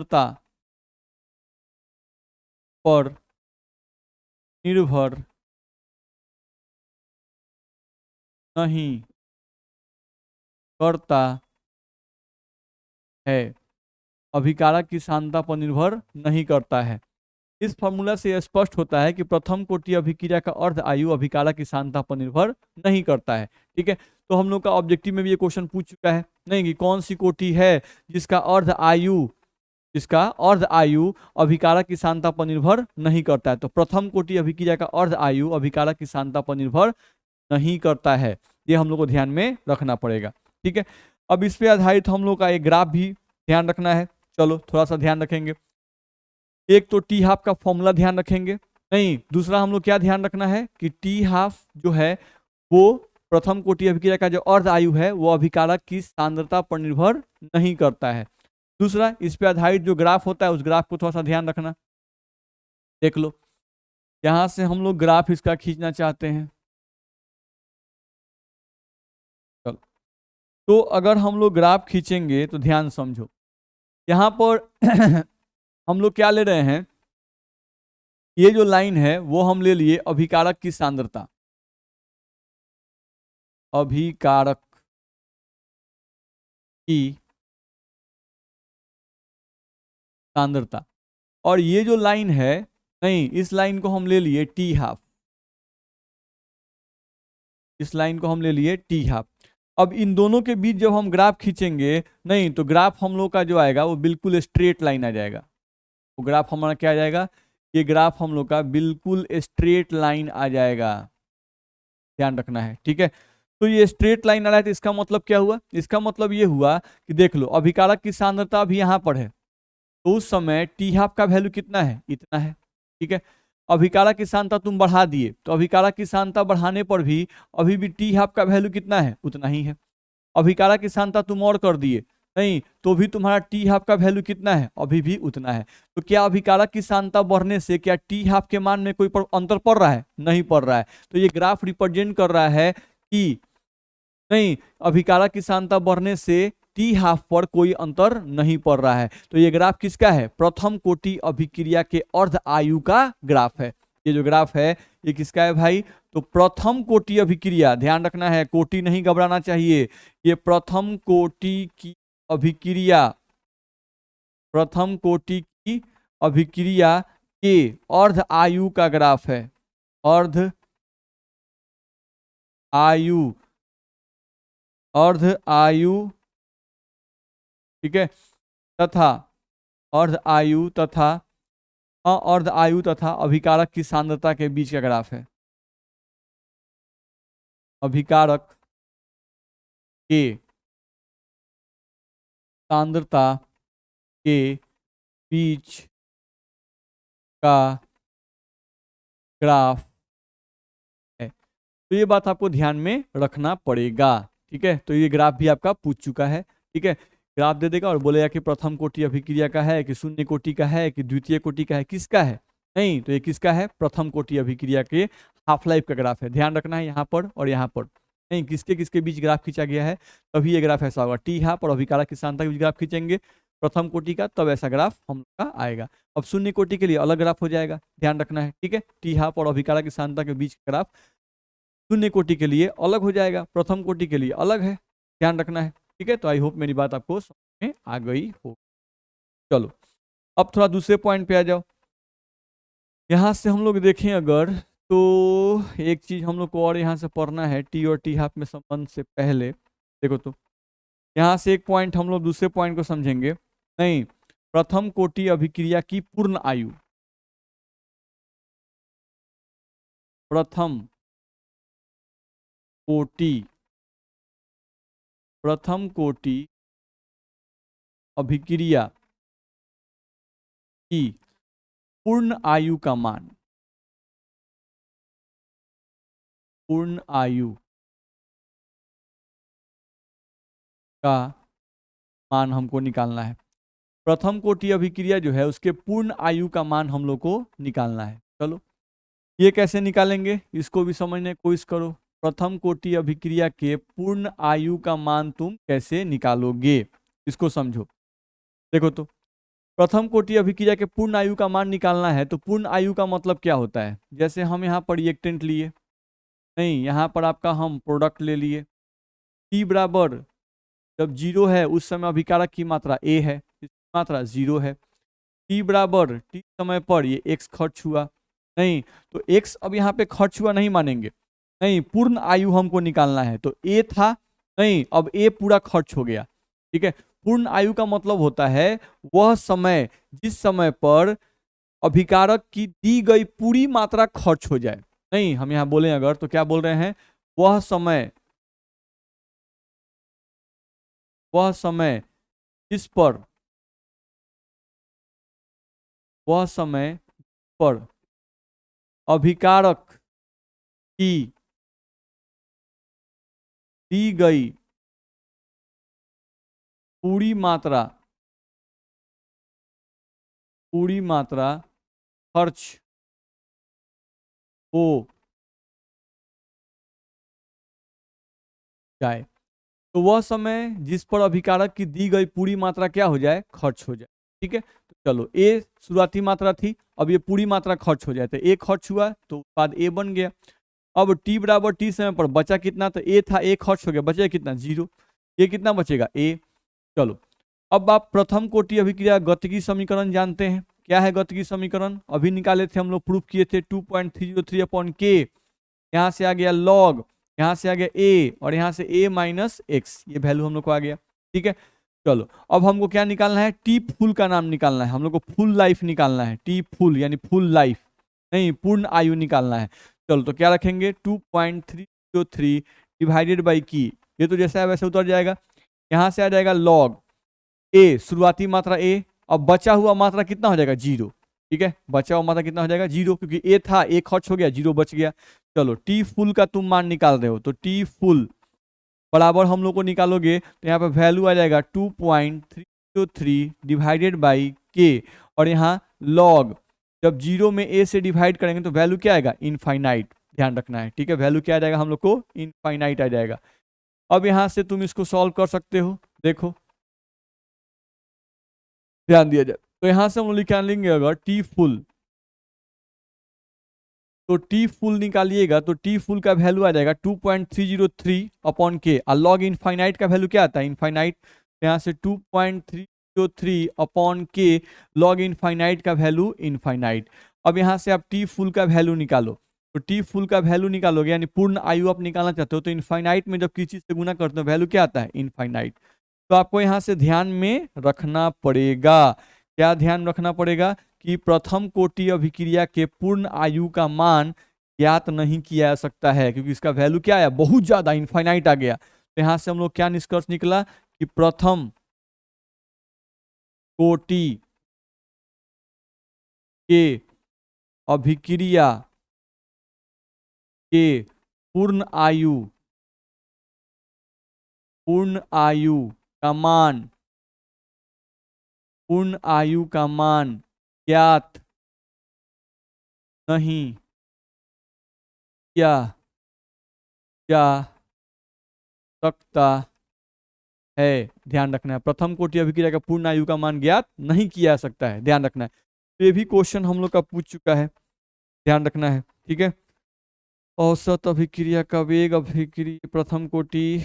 सांद्रता पर निर्भर नहीं करता है, अभिकारक की सांद्रता पर निर्भर नहीं करता है। इस फॉर्मूला से यह स्पष्ट होता है कि प्रथम कोटि अभिक्रिया का अर्ध आयु अभिकारक की सांद्रता पर निर्भर नहीं करता है। ठीक है, तो हम लोग का ऑब्जेक्टिव में भी ये क्वेश्चन पूछ चुका है, नहीं कि कौन सी कोटि है जिसका अर्ध आयु अभिकारक की सांद्रता पर निर्भर नहीं करता है। तो प्रथम कोटि अभिक्रिया का अर्ध आयु अभिकारक की सांद्रता पर निर्भर नहीं करता है, ये हम लोग को ध्यान में रखना पड़ेगा। ठीक है, अब इस पे आधारित हम लोग का एक ग्राफ भी ध्यान रखना है। चलो थोड़ा सा ध्यान रखेंगे, एक तो t½ का फॉर्मूला ध्यान रखेंगे, नहीं दूसरा हम लोग क्या ध्यान रखना है कि t½ जो है वो प्रथम कोटि अभिक्रिया का जो अर्ध आयु है वो अभिकारक की सांद्रता पर निर्भर नहीं करता है। दूसरा, इस पे आधारित जो ग्राफ होता है उस ग्राफ को थोड़ा सा ध्यान रखना। देख लो, यहां से हम लोग ग्राफ इसका खींचना चाहते हैं। चलो, तो अगर हम लोग ग्राफ खींचेंगे तो ध्यान समझो, यहाँ पर हम लोग क्या ले रहे हैं, ये जो लाइन है वो हम ले लिए अभिकारक की सांद्रता, अभिकारक की सांद्रता, और ये जो लाइन है, नहीं इस लाइन को हम ले लिए t½ इस लाइन को हम ले लिए t½ अब इन दोनों के बीच जब हम ग्राफ खींचेंगे, नहीं तो ग्राफ हम लोग का जो आएगा वो बिल्कुल स्ट्रेट लाइन आ जाएगा। वो ग्राफ हमारा क्या आ जाएगा, ये ग्राफ हम लोग का बिल्कुल स्ट्रेट लाइन आ जाएगा, ध्यान रखना है। ठीक है, तो ये स्ट्रेट लाइन आ रहा है तो इसका मतलब क्या हुआ, इसका मतलब ये हुआ कि देख लो अभिकारक की सांद्रता अभी यहाँ पर है, तो उस समय t½ का वैल्यू कितना है, इतना है। ठीक है, अभिकारक की सांद्रता तुम बढ़ा दिए तो अभिकारक की सांद्रता बढ़ाने पर भी अभी भी t½ का वैल्यू कितना है, उतना ही है। अभिकारक की सांद्रता तुम और कर दिए नहीं, तो भी तुम्हारा टी हाफ का वैल्यू कितना है, अभी भी उतना है। तो क्या अभिकारक की सांद्रता बढ़ने से क्या टी हाफ के मान में कोई अंतर पड़ रहा है, नहीं पड़ रहा है। तो ये ग्राफ रिप्रेजेंट कर रहा है कि नहीं, अभिकारक की सांद्रता बढ़ने से टी हाफ पर कोई अंतर नहीं पड़ रहा है। तो ये ग्राफ किसका है, प्रथम कोटि अभिक्रिया के अर्ध आयु का ग्राफ है। ये जो ग्राफ है ये किसका है भाई, तो प्रथम कोटि अभिक्रिया, ध्यान रखना है, कोटि नहीं घबराना चाहिए। ये प्रथम कोटि की अभिक्रिया, प्रथम कोटि की अभिक्रिया के अर्ध आयु का ग्राफ है। अर्ध आयु, अर्ध आयु, ठीक है, तथा अर्ध आयु तथा अर्ध आयु तथा अभिकारक की सांद्रता के बीच का ग्राफ है। अभिकारक के सांद्रता के बीच का ग्राफ है। तो ये बात आपको ध्यान में रखना पड़ेगा, ठीक है। तो ये ग्राफ भी आपका पूछ चुका है, ठीक है। ग्राफ दे देगा और बोलेगा कि प्रथम कोटि अभिक्रिया का है कि शून्य कोटि का है कि द्वितीय कोटि का है, किसका है। नहीं, तो ये किसका है, प्रथम कोटि अभिक्रिया के हाफ लाइफ का ग्राफ है। ध्यान रखना है यहाँ पर और यहाँ पर, नहीं किसके किसके बीच ग्राफ खींचा गया है, तभी ये ग्राफ ऐसा होगा। टी हाफ और अभिकारक की सांद्रता के बीच ग्राफ खींचेंगे प्रथम कोटि का, तब ऐसा ग्राफ हम लोग का आएगा। अब शून्य कोटि के लिए अलग ग्राफ हो जाएगा, ध्यान रखना है, ठीक है। टी हाफ और अभिकारक की सांद्रता के बीच ग्राफ शून्य कोटि के लिए अलग हो जाएगा, प्रथम कोटि के लिए अलग है, ध्यान रखना है, ठीक है। तो आई होप मेरी बात आपको समझ में आ गई हो। चलो अब थोड़ा दूसरे पॉइंट पे आ जाओ। यहां से हम लोग देखें अगर, तो एक चीज हम लोग को और यहाँ से पढ़ना है, टी और टी हाफ में संबंध से पहले देखो, तो यहाँ से एक पॉइंट हम लोग दूसरे पॉइंट को समझेंगे। नहीं, प्रथम कोटि अभिक्रिया की पूर्ण आयु, प्रथम कोटि, प्रथम कोटि अभिक्रिया की पूर्ण आयु का मान, पूर्ण आयु का मान हमको निकालना है। प्रथम कोटि अभिक्रिया जो है उसके पूर्ण आयु का मान हम लोग को निकालना है। चलो ये कैसे निकालेंगे, इसको भी समझने की कोशिश करो। प्रथम कोटि अभिक्रिया के पूर्ण आयु का मान तुम कैसे निकालोगे, इसको समझो। देखो तो प्रथम कोटि अभिक्रिया के पूर्ण आयु का मान निकालना है, तो पूर्ण आयु का मतलब क्या होता है, जैसे हम यहाँ पर रिएक्टेंट लिए, नहीं यहाँ पर आपका हम प्रोडक्ट ले लिए, टी बराबर जब 0 है उस समय अभिकारक की मात्रा A है, इसकी मात्रा 0 है। टी बराबर टी समय पर ये x खर्च हुआ, नहीं तो x अब यहाँ पे खर्च हुआ नहीं मानेंगे, नहीं पूर्ण आयु हमको निकालना है, तो A था, नहीं अब A पूरा खर्च हो गया, ठीक है। पूर्ण आयु का मतलब होता है वह समय जिस समय पर अभिकारक की दी गई पूरी मात्रा खर्च हो जाए। नहीं हम यहाँ बोले अगर, तो क्या बोल रहे हैं, वह समय, वह समय जिस पर, वह समय पर अभिकारक की दी गई पूरी मात्रा, पूरी मात्रा खर्च हो जाए, तो वह समय जिस पर अभिकारक की दी गई पूरी मात्रा क्या हो जाए, खर्च हो जाए, ठीक है। तो चलो A शुरुआती मात्रा थी, अब ये पूरी मात्रा खर्च हो जाए, तो A खर्च हुआ तो उत्पाद A बन गया। अब T बराबर T समय पर बचा कितना, तो A था, A खर्च हो गया, बचेगा कितना, 0, ये कितना बचेगा A। चलो अब आप प्रथम कोटि अभिक्रिया गतिकी समीकरण जानते हैं, क्या है गतिकी समीकरण, अभी निकाले थे हम लोग, प्रूफ किए थे 2.303/K, यहाँ से आ गया लॉग, यहाँ से आ गया A और यहाँ से A माइनस एक्स, ये वैल्यू हम लोग को आ गया, ठीक है। चलो अब हमको क्या निकालना है, टी फुल का नाम निकालना है, हम लोग को फुल लाइफ निकालना है, टी फुल यानी फुल लाइफ, नहीं पूर्ण आयु निकालना है। चलो तो क्या रखेंगे, 2.303 डिवाइडेड बाई की, ये तो जैसा है वैसे उतर जाएगा, यहाँ से आ जाएगा लॉग A शुरुआती मात्रा A, अब बचा हुआ मात्रा कितना हो जाएगा, 0, ठीक है, बचा हुआ मात्रा कितना हो जाएगा 0, क्योंकि A था, A खर्च हो गया, 0 बच गया। चलो टी फुल का तुम मान निकाल रहे हो, तो टी फुल बराबर हम लोग को निकालोगे तो यहाँ पे वैल्यू आ जाएगा 2.303 डिवाइडेड बाई के, और यहाँ लॉग जब 0 में a से डिवाइड करेंगे तो वैल्यू क्या आएगा, इनफाइनाइट, ध्यान रखना है, ठीक है। वैल्यू क्या आ जाएगा हम लोग को, इनफाइनाइट आ जाएगा। अब यहाँ से तुम इसको सॉल्व कर सकते हो, देखो ध्यान दिया जाए तो यहाँ से हम लोग निकालेंगे अगर टी फुल, तो टी फुल निकालिएगा तो टी फुल का वैल्यू आ जाएगा 2.303 अपॉन के, और लॉग इनफाइनाइट का वैल्यू क्या आता है, इनफाइनाइट, यहाँ से 2.303 अपॉन के, लॉग इनफाइनाइट का वैल्यू इनफाइनाइट। अब यहाँ से आप टी फुल का वैल्यू निकालो, तो टी फुल का वैल्यू निकालोगे यानी पूर्ण आयु आप निकालना चाहते हो, तो इनफाइनाइट में जब किसी चीज से गुना करते हो वैल्यू क्या आता है, इनफाइनाइट। तो आपको यहाँ से ध्यान में रखना पड़ेगा, क्या ध्यान रखना पड़ेगा कि प्रथम कोटि अभिक्रिया के पूर्ण आयु का मान ज्ञात नहीं किया जा सकता है, क्योंकि इसका वैल्यू क्या आया, बहुत ज्यादा इनफाइनाइट आ गया। तो यहां से हम लोग क्या निष्कर्ष निकला कि प्रथम कोटि के अभिक्रिया के पूर्ण आयु का मान, पूर्ण आयु का मान ज्ञात नहीं किया जा सकता है, ध्यान रखना है। प्रथम कोटि अभिक्रिया का पूर्ण आयु का मान ज्ञात नहीं किया जा सकता है, ध्यान रखना है। तो ये भी क्वेश्चन हम लोग का पूछ चुका है, ध्यान रखना है, ठीक है। औसत अभिक्रिया का वेग अभिक्रिया प्रथम कोटि,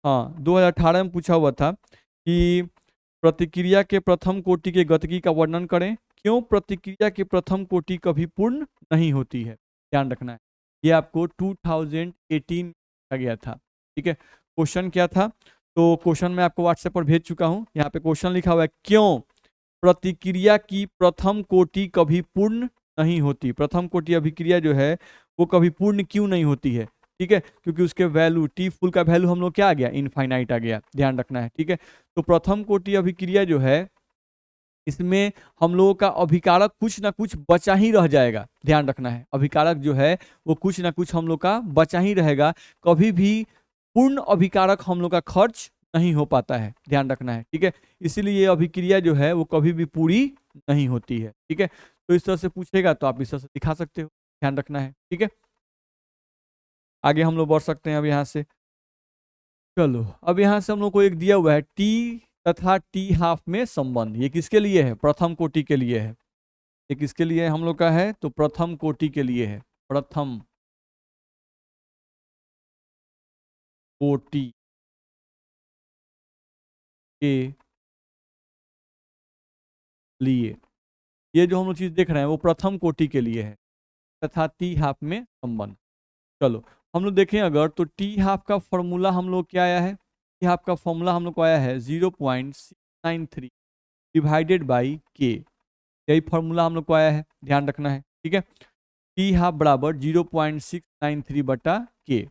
हाँ 2018 में पूछा हुआ था कि प्रतिक्रिया के प्रथम कोटि के गतिकी का वर्णन करें, क्यों प्रतिक्रिया के प्रथम कोटि कभी पूर्ण नहीं होती है, ध्यान रखना है। ये आपको 2018 में पूछा गया था, ठीक है। क्वेश्चन क्या था, तो क्वेश्चन मैं आपको व्हाट्सएप पर भेज चुका हूँ, यहाँ पे क्वेश्चन लिखा हुआ है, क्यों प्रतिक्रिया की प्रथम कोटि कभी पूर्ण नहीं होती, प्रथम कोटि अभिक्रिया जो है वो कभी पूर्ण क्यों नहीं होती है, ठीक है। क्योंकि उसके वैल्यू टी फुल का वैल्यू हम लोग क्या आ गया, इनफाइनाइट आ गया, ध्यान रखना है, ठीक है। तो प्रथम कोटि अभिक्रिया जो है इसमें हम लोगों का अभिकारक कुछ ना कुछ बचा ही रह जाएगा, ध्यान रखना है। अभिकारक जो है वो कुछ ना कुछ हम लोग का बचा ही रहेगा, कभी भी पूर्ण अभिकारक हम लोग का खर्च नहीं हो पाता है, ध्यान रखना है, ठीक है। इसीलिए ये अभिक्रिया जो है वो कभी भी पूरी नहीं होती है, ठीक है। तो इस तरह से पूछेगा तो आप इस तरह से दिखा सकते हो, ध्यान रखना है, ठीक है। आगे हम लोग बढ़ सकते हैं अब यहाँ से, चलो अब यहाँ से हम लोग को एक दिया हुआ है टी तथा टी हाफ में संबंध, ये किसके लिए है, प्रथम कोटि के लिए है। ये किसके लिए हम लोग का है, तो प्रथम कोटि के लिए है, प्रथम कोटि के लिए, ये जो हम लोग चीज देख रहे हैं वो प्रथम कोटि के लिए है, तथा टी हाफ में संबंध। चलो हम लोग देखें अगर, तो टी हाफ का फॉर्मूला हम लोग क्या आया है, टी हाफ का फॉर्मूला हम लोग को आया है 0.693 डिवाइडेड बाई के, यही फॉर्मूला हम लोग को आया है, ध्यान रखना है, ठीक है। टी हाफ बराबर 0.693 बटा के।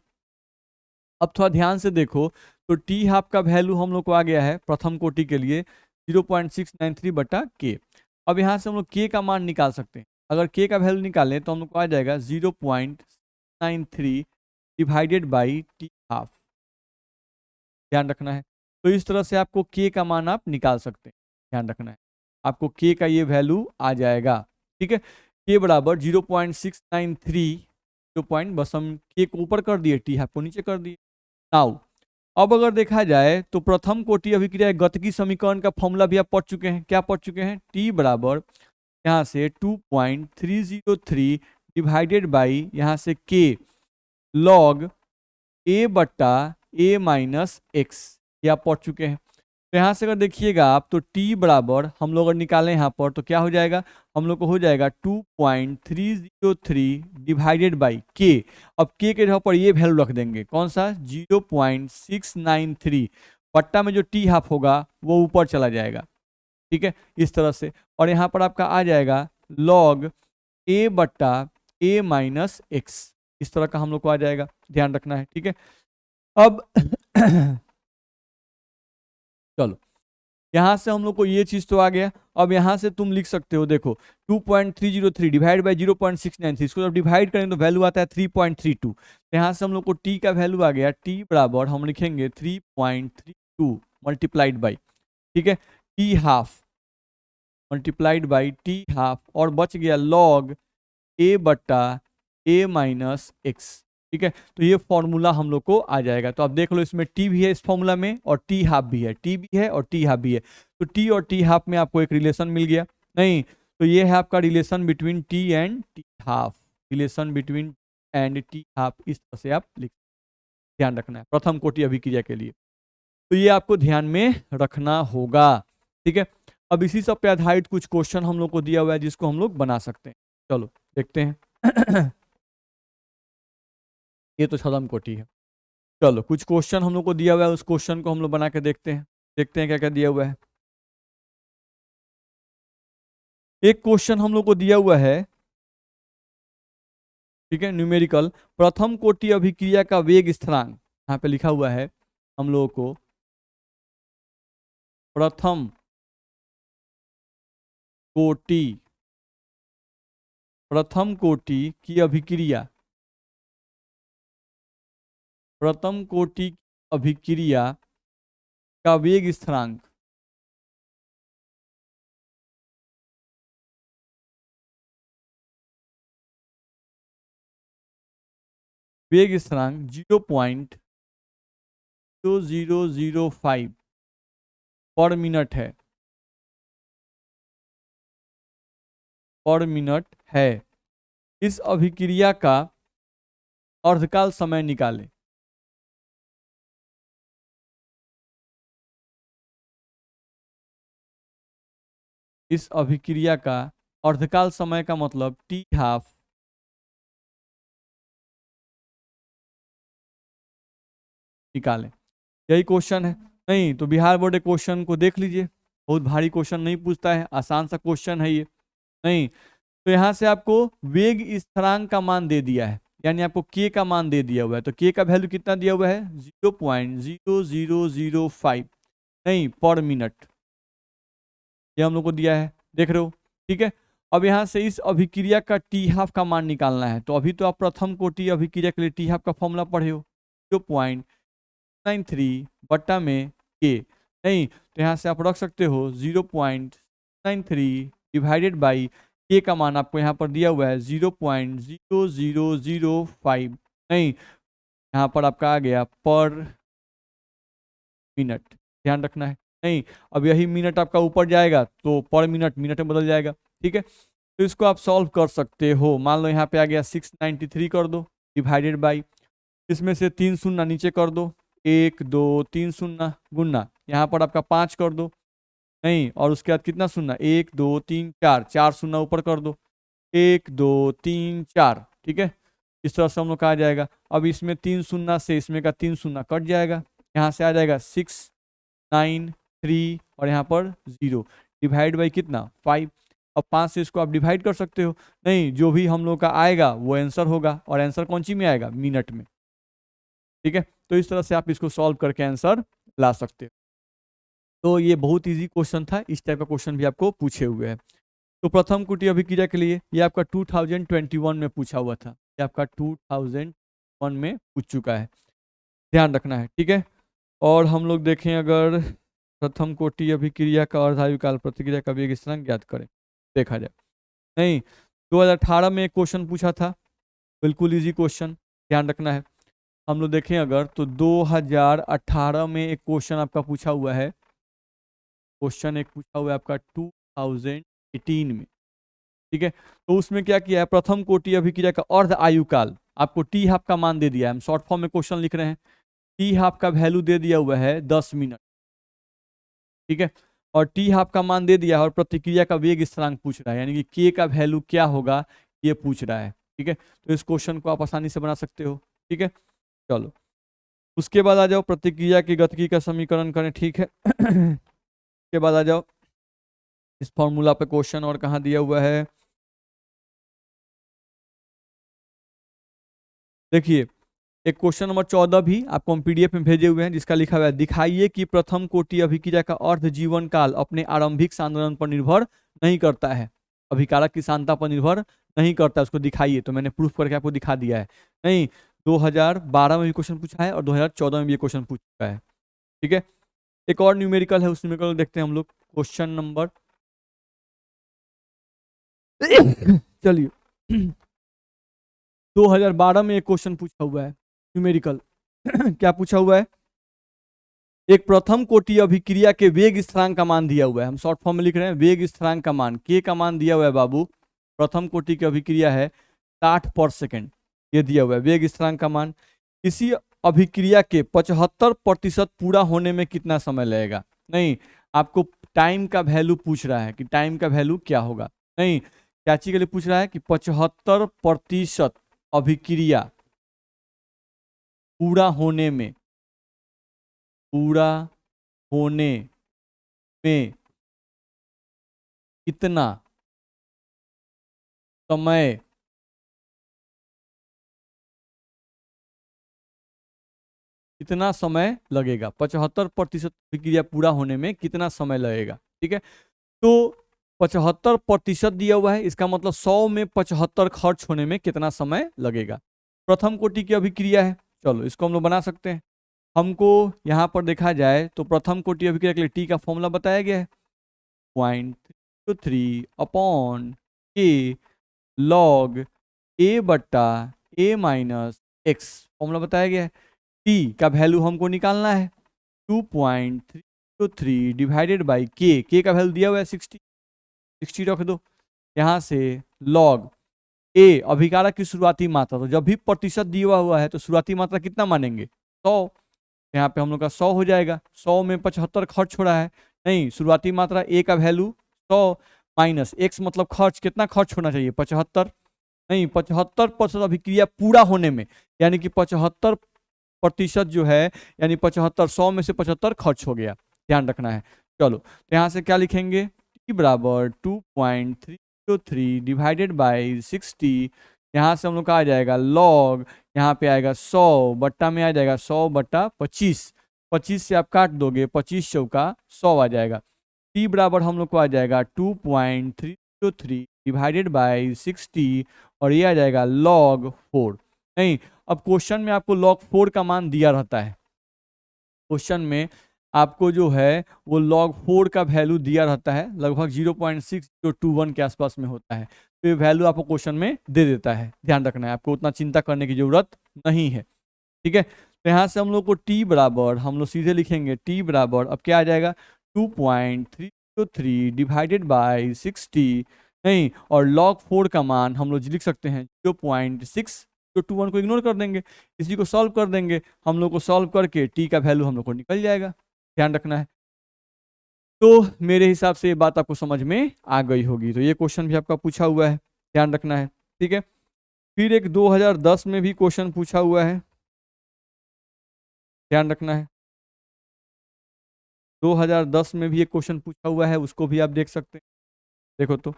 अब थोड़ा ध्यान से देखो, तो टी हाफ का वैल्यू हम लोग को आ गया है प्रथम कोटि के लिए 0.693 बटा के। अब यहाँ से हम लोग के का मान निकाल सकते हैं, अगर के का वैल्यू निकालें तो हम लोग को आ जाएगा 0.93 डिवाइडेड बाई टी हाफ, ध्यान रखना है। तो इस तरह से आपको के का मान आप निकाल सकते हैं, ध्यान रखना है, आपको के का ये वैल्यू आ जाएगा, ठीक है। के बराबर 0.693, बस हम के को ऊपर कर दिए, टी हाफ को नीचे कर दिए। नाउ अब अगर देखा जाए तो प्रथम कोटि अभिक्रिया गतिकी समीकरण का फॉर्मूला भी आप पढ़ चुके हैं, क्या पढ़ चुके हैं, टी बराबर यहाँ से 2.303 डिवाइडेड बाई यहाँ से के लॉग ए बट्टा ए माइनस एक्स, ये आप पढ़ चुके हैं। तो यहाँ से अगर देखिएगा आप, तो t बराबर हम लोग अगर निकालें यहाँ पर तो क्या हो जाएगा, हम लोग को हो जाएगा 2.303 डिवाइडेड बाई के। अब के जगह पर ये वैल्यू रख देंगे, कौन सा, 0.693, पट्टा में जो टी हाफ होगा वो ऊपर चला जाएगा, ठीक है, इस तरह से। और यहाँ पर आपका आ जाएगा लॉग ए बट्टा ए माइनस एक्स, इस तरह का हम लोग को आ जाएगा, ध्यान रखना है, ठीक है। अब चलो यहाँ से हम लोग को ये चीज तो आ गया। अब यहाँ से तुम लिख सकते हो, देखो 2.303 डिवाइड बाई 0.693, इसको जब डिवाइड करें तो वैल्यू आता है 3.32। यहाँ से हम लोग को टी का वैल्यू आ गया, टी बराबर हम लिखेंगे 3.32 मल्टीप्लाइड बाई, ठीक है, T half multiplied by T half, और बच गया लॉग ए बट्टा ए माइनस एक्स। ठीक है, तो ये फॉर्मूला हम लोग को आ जाएगा। तो आप देख लो, इसमें टी भी है इस फॉर्मूला में और टी हाफ भी है, टी भी है और टी हाफ भी है। तो टी और टी हाफ में आपको एक रिलेशन मिल गया नहीं, तो ये है आपका relation between T and T half, relation between and T half, इस तरह से आप लिख, ध्यान रखना है प्रथम कोटि अभिक्रिया के लिए, तो ये आपको ध्यान में रखना होगा। ठीक है, अब इसी सब पे आधारित कुछ क्वेश्चन हम लोग को दिया हुआ है जिसको हम लोग बना सकते हैं। चलो देखते हैं। ये तो छदम कोटि है। चलो कुछ क्वेश्चन हम लोग को दिया हुआ है, उस क्वेश्चन को हम लोग बना के देखते हैं, देखते हैं क्या क्या दिया हुआ है। एक क्वेश्चन हम लोग को दिया हुआ है, ठीक है, न्यूमेरिकल, प्रथम कोटि अभिक्रिया का वेग स्थिरांक, यहाँ पे लिखा हुआ है हम लोगों को प्रथम कोटि, प्रथम कोटि की अभिक्रिया, प्रथम कोटि अभिक्रिया का वेग स्थिरांक, वेग स्थिरांक 0.0005 पर मिनट है, पर मिनट है। इस अभिक्रिया का अर्धकाल समय निकालें। इस अभिक्रिया का अर्धकाल समय का मतलब टी हाफ निकालें। यही क्वेश्चन है। नहीं तो बिहार बोर्ड क्वेश्चन को देख लीजिए, बहुत भारी क्वेश्चन नहीं पूछता है, आसान सा क्वेश्चन है ये। नहीं तो यहाँ से आपको वेग स्थिरांक का मान दे दिया है, यानी आपको के का मान दे दिया हुआ है। तो के का वैल्यू कितना दिया हुआ है, 0.0005, नहीं पर मिनट, ये हम लोग को दिया है, देख रहे हो। ठीक है, अब यहाँ से इस अभिक्रिया का टी हाफ का मान निकालना है। तो अभी तो आप प्रथम कोटि अभिक्रिया के लिए टी हाफ का फॉर्मूला पढ़े हो, 0.93 बट्टा में के, नहीं तो यहाँ से आप रख सकते हो 0.93 डिवाइडेड बाई के का मान आपको यहाँ पर दिया हुआ है 0.0005, नहीं यहाँ पर आपका आ गया पर मिनट, ध्यान रखना है। नहीं अब यही मिनट आपका ऊपर जाएगा तो पर मिनट मिनट में बदल जाएगा। ठीक है, तो इसको आप सॉल्व कर सकते हो। मान लो यहाँ पे आ गया 693 कर दो डिवाइडेड बाई, इसमें से 3 शून्य नीचे कर दो, 1 2 3 शून्य गुना, यहाँ पर आपका 5 कर दो, नहीं और उसके बाद कितना शून्य, 1 2 3 4, 4 शून्य ऊपर कर दो, 1 2 3 4। ठीक है, इस तरह से हम लोग का आ जाएगा। अब इसमें 3 शून्य से इसमें का 3 शून्य कट जाएगा, यहाँ से आ जाएगा 693 और यहाँ पर 0 डिवाइड बाई कितना 5। अब 5 से इसको आप डिवाइड कर सकते हो, नहीं जो भी हम लोग का आएगा वो आंसर होगा, और आंसर कौन सी में आएगा, मिनट में। ठीक है, तो इस तरह से आप इसको सॉल्व करके आंसर ला सकते हो। तो ये बहुत इजी क्वेश्चन था, इस टाइप का क्वेश्चन भी आपको पूछे हुए हैं। तो प्रथम कोटि अभिक्रिया के लिए ये आपका 2021 में पूछा हुआ था, ये आपका 2001 में पूछ चुका है, ध्यान रखना है। ठीक है, और हम लोग देखें अगर प्रथम कोटि अभिक्रिया का अर्धायुकाल प्रतिक्रिया का वेग स्थिरांक ज्ञात करें, देखा जाए। नहीं 2018 में एक क्वेश्चन पूछा था, बिल्कुल इजी क्वेश्चन, ध्यान रखना है। हम लोग देखें अगर तो 2018 में एक क्वेश्चन आपका पूछा हुआ है, क्वेश्चन एक पूछा हुआ है आपका 2018 में। ठीक है, तो उसमें क्या किया है, प्रथम कोटि अभिक्रिया का अर्ध आयुकाल आपको टी हाफ का मान दे दिया है, हम शॉर्ट फॉर्म में क्वेश्चन लिख रहे हैं। टी हाफ का वैल्यू दे दिया हुआ है 10 मिनट। ठीक है, और टी हाफ का मान दे दिया है और प्रतिक्रिया का वेग स्थिरांक पूछ रहा है, यानी कि के का वैल्यू क्या होगा ये पूछ रहा है। ठीक है, तो इस क्वेश्चन को आप आसानी से बना सकते हो। ठीक है, चलो उसके बाद आ जाओ प्रतिक्रिया की गतिकी का समीकरण करें। ठीक है, उसके बाद आ जाओ इस फॉर्मूला पे क्वेश्चन और कहाँ दिया हुआ है, देखिए एक क्वेश्चन नंबर 14 भी आपको हम पीडीएफ में भेजे हुए हैं, जिसका लिखा हुआ है दिखाइए कि प्रथम कोटि अभिक्रिया का अर्ध जीवन काल अपने आरंभिक सांद्रण पर निर्भर नहीं करता है, अभिकारक की सांद्रता पर निर्भर नहीं करता, उसको दिखाइए। तो मैंने प्रूफ करके आपको दिखा दिया है। नहीं, 2012 में भी क्वेश्चन पूछा है और 2014 में भी ये क्वेश्चन पूछ चुका है। ठीक है, एक और न्यूमेरिकल है, उस न्यूमेरिकल देखते हैं हम लोग। क्वेश्चन नंबर चलिए 2012 में एक क्वेश्चन पूछा हुआ है न्यूमेरिकल। क्या पूछा हुआ है? एक प्रथम कोटि अभिक्रिया के वेग स्थिरांक का मान दिया हुआ है। हम शॉर्ट फॉर्म में लिख रहे हैं, वेग स्थिरांक का मान, के का मान दिया हुआ है बाबू। प्रथम कोटि की अभिक्रिया है 60 पर सेकेंड, ये दिया हुआ है वेग स्थिरांक का मान। इसी अभिक्रिया के 75% पूरा होने में कितना समय लगेगा? नहीं, आपको टाइम का वैल्यू पूछ रहा है कि टाइम का वैल्यू क्या होगा। नहीं, क्या चीज के लिए पूछ रहा है कि 75% अभिक्रिया पूरा होने में कितना समय लगेगा। 75% प्रक्रिया पूरा होने में कितना समय लगेगा? ठीक है, तो 75% दिया हुआ है, इसका मतलब 100 में 75 खर्च होने में कितना समय लगेगा। प्रथम कोटि की अभिक्रिया है, चलो इसको हम लोग बना सकते हैं। हमको यहाँ पर देखा जाए तो प्रथम कोटि अभिक्रिया के लिए टी का फॉर्मूला बताया गया है 0.3 अपॉन ए लॉग ए बट्टा ए माइनस एक्स, फॉर्मूला बताया गया है। टी का वैल्यू हमको निकालना है 2.3 डिवाइडेड बाई के का वैल्यू दिया हुआ है 60 रख दो। यहाँ से लॉग ए अभिकारक की शुरुआती मात्रा, तो जब भी प्रतिशत दिया हुआ है तो शुरुआती मात्रा कितना मानेंगे? 100। यहाँ पे हम लोग का 100 हो जाएगा। 100 में 75 खर्च हो रहा है, नहीं शुरुआती मात्रा ए का वैल्यू 100 माइनस एक्स मतलब खर्च, कितना खर्च होना चाहिए? 75। नहीं, 75% अभिक्रिया पूरा होने में, यानी कि 75% जो है, यानी 75, 100 में से 75 खर्च हो गया, ध्यान रखना है। चलो, तो यहाँ से क्या लिखेंगे? टी बराबर 2.303 डिवाइडेड बाई 60। यहाँ से हम लोग का आ जाएगा लॉग, यहाँ पे आएगा 100 बट्टा में आ जाएगा 100 बट्टा 25। 25 से आप काट दोगे, 25 चौका 100 आ जाएगा। टी बराबर हम लोग को आ जाएगा 2.303 डिवाइडेड बाई 60 और ये आ जाएगा log 4। नहीं, अब क्वेश्चन में आपको log 4 का मान दिया रहता है। क्वेश्चन में आपको जो है वो log 4 का वैल्यू दिया रहता है, लगभग 0.6021 के आसपास में होता है। तो ये वैल्यू आपको क्वेश्चन में दे देता है, ध्यान रखना है, आपको उतना चिंता करने की जरूरत नहीं है। ठीक है, तो यहाँ से हम लोग को टी बराबर, हम लोग सीधे लिखेंगे टी बराबर, अब क्या आ जाएगा? 2.303 डिवाइडेड बाई 60। नहीं, और log 4 का मान हम लोग लिख सकते हैं 0.621 को इग्नोर कर देंगे, इसी को सॉल्व कर देंगे। हम लोग को सॉल्व करके टी का वैल्यू हम लोग को निकल जाएगा, ध्यान रखना है। तो मेरे हिसाब से ये बात आपको समझ में आ गई होगी। तो ये क्वेश्चन भी आपका पूछा हुआ है, ध्यान रखना है। ठीक है, फिर एक 2010 में भी क्वेश्चन पूछा हुआ है, ध्यान रखना है। 2010 में भी एक क्वेश्चन पूछा हुआ है, उसको भी आप देख सकते हैं। देखो तो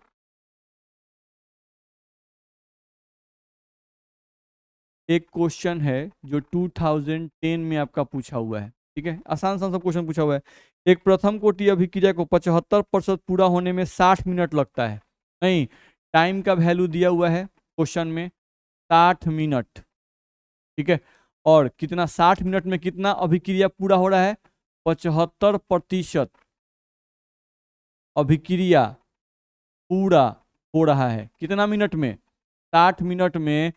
एक क्वेश्चन है जो 2010 में आपका पूछा हुआ है। ठीक है, आसान सा सब क्वेश्चन पूछा हुआ है। एक प्रथम कोटि अभिक्रिया को 75% पूरा होने में 60 मिनट लगता है। नहीं, टाइम का वैल्यू दिया हुआ है क्वेश्चन में 60 मिनट। ठीक है, और कितना 60 मिनट में कितना अभिक्रिया पूरा हो रहा है? 75% अभिक्रिया पूरा हो रहा है कितना मिनट में? 60 मिनट में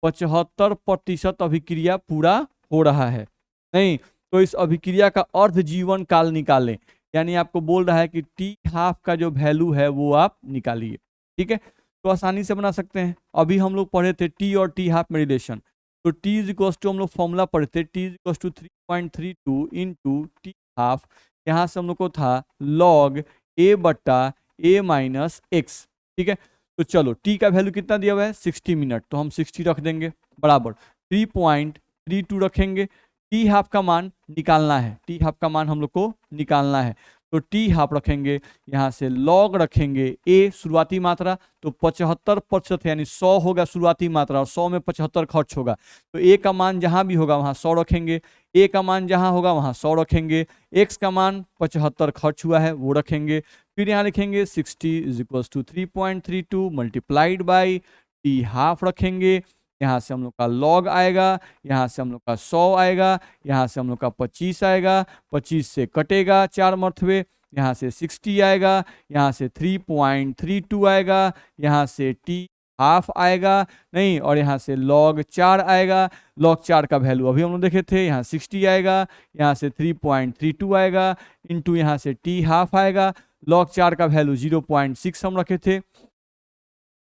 75% अभिक्रिया पूरा हो रहा है। नहीं, तो इस अभिक्रिया का अर्ध जीवन काल निकालें, यानी आपको बोल रहा है कि टी हाफ का जो वैल्यू है वो आप निकालिए। ठीक है, तो आसानी से बना सकते हैं। अभी हम लोग पढ़े थे टी और टी हाफ में रिलेशन, तो टी इज इक्वल टू, हम लोग फॉर्मूला पढ़े थे, T is equal to 3.32 into T half. यहाँ से हम लोग को था लॉग ए बट्टा ए माइनस एक्स। ठीक है, तो चलो टी का वैल्यू कितना दिया हुआ है? 60 मिनट, तो हम 60 रख देंगे बराबर 3.32 रखेंगे। टी हाफ का मान निकालना है, टी हाफ का मान हम लोग को निकालना है। तो टी हाफ रखेंगे, यहाँ से लॉग रखेंगे ए शुरुआती मात्रा, तो 75% यानी 100 होगा शुरुआती मात्रा और 100 में 75 खर्च होगा, तो ए का मान जहां भी होगा वहां 100 रखेंगे, ए का मान जहां होगा वहां 100 रखेंगे, एक्स का मान 75 खर्च हुआ है वो रखेंगे, फिर यहाँ लिखेंगे 60 is equals to 3.32 multiplied by T half रखेंगे, यहाँ से हम लोग का लॉग आएगा, यहाँ से हम लोग का 100 आएगा, यहाँ से हम लोग का 25 आएगा, 25 से कटेगा 4 मरतबे, यहाँ से 60 आएगा, यहाँ से 3.32 आएगा, यहाँ से टी हाफ आएगा नहीं, और यहाँ से log 4 आएगा, log 4 का वैल्यू अभी हम लोग देखे थे, यहाँ 60 आएगा, यहाँ से 3.32 आएगा, इंटू यहाँ से टी हाफ आएगा, log 4 का वैल्यू 0.6 हम रखे थे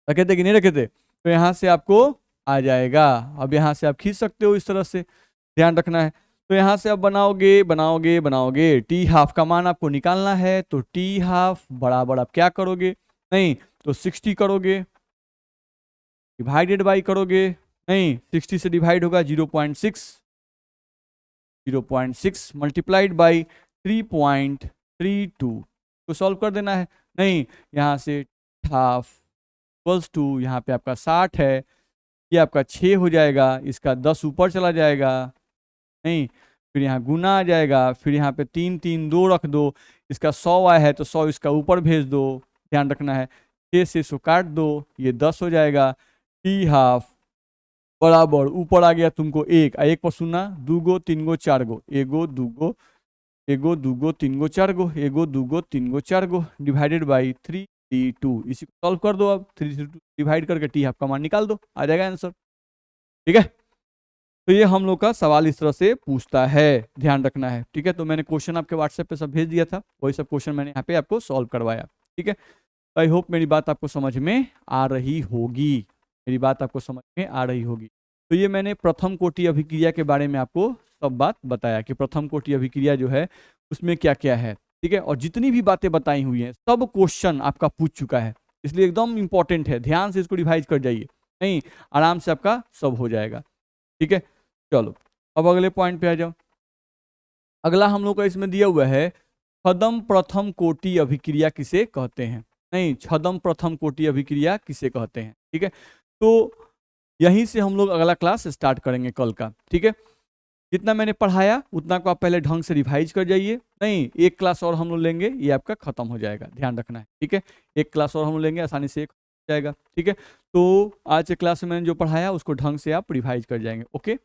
कि नहीं रखे थे, तो यहाँ से आपको आ जाएगा। अब यहाँ से आप खींच सकते हो इस तरह से, ध्यान रखना है। तो यहाँ से आप बनाओगे टी हाफ का मान आपको निकालना है, तो टी हाफ बराबर आप क्या करोगे, नहीं तो 60 करोगे, डिवाइडेड बाई करोगे, नहीं 60 से डिवाइड होगा 0.6 मल्टीप्लाइड बाई 3.32 को सॉल्व कर देना है, नहीं यहाँ से हाफ इक्वल्स टू, यहाँ पे आपका 60 है, ये आपका 6 हो जाएगा, इसका 10 ऊपर चला जाएगा, नहीं फिर यहाँ गुना आ जाएगा, फिर यहाँ पे 3 3 2 रख दो, इसका 100 आया है तो 100 इसका ऊपर भेज दो, ध्यान रखना है, 6 से 100 काट दो, ये 10 हो जाएगा, टी हाफ बराबर ऊपर आ गया तुमको एक पर सुना, 2 गो 3 गो 4 गो, एगो 2 गो 3 गो 4 गो, एगो 2 गो 3 गो 4 गो, डिवाइडेड बाई 3 इसी को सॉल्व कर दो, अब 3 से 2 डिवाइड करके टी हाफ का मान निकाल दो, आ जाएगा आंसर। ठीक है, तो ये हम लोग का सवाल इस तरह से पूछता है, ध्यान रखना है। ठीक है, तो मैंने क्वेश्चन आपके व्हाट्सएप पे सब भेज दिया था, वही सब क्वेश्चन मैंने यहाँ पे आपको सॉल्व करवाया। ठीक है, आई होप मेरी बात आपको समझ में आ रही होगी, मेरी बात आपको समझ में आ रही होगी। तो ये मैंने प्रथम कोटि अभिक्रिया के बारे में आपको सब बात बताया कि प्रथम कोटि अभिक्रिया जो है उसमें क्या क्या है। ठीक है, और जितनी भी बातें बताई हुई हैं सब क्वेश्चन आपका पूछ चुका है, इसलिए एकदम इंपॉर्टेंट है, ध्यान से इसको रिवाइज कर जाइए, नहीं आराम से आपका सब हो जाएगा। ठीक है, चलो अब अगले पॉइंट पे आ जाओ। अगला हम लोग का इसमें दिया हुआ है छदम प्रथम कोटि अभिक्रिया किसे कहते हैं, नहीं छदम प्रथम कोटि अभिक्रिया किसे कहते हैं। ठीक है, तो यहीं से हम लोग अगला क्लास स्टार्ट करेंगे कल का। ठीक है, जितना मैंने पढ़ाया उतना को आप पहले ढंग से रिवाइज कर जाइए, नहीं एक क्लास और हम लोग लेंगे, ये आपका खत्म हो जाएगा, ध्यान रखना है। ठीक है, एक क्लास और हम लोग लेंगे, आसानी से एक हो जाएगा। ठीक है, तो आज के क्लास में मैंने जो पढ़ाया उसको ढंग से आप रिवाइज कर जाएंगे। ओके।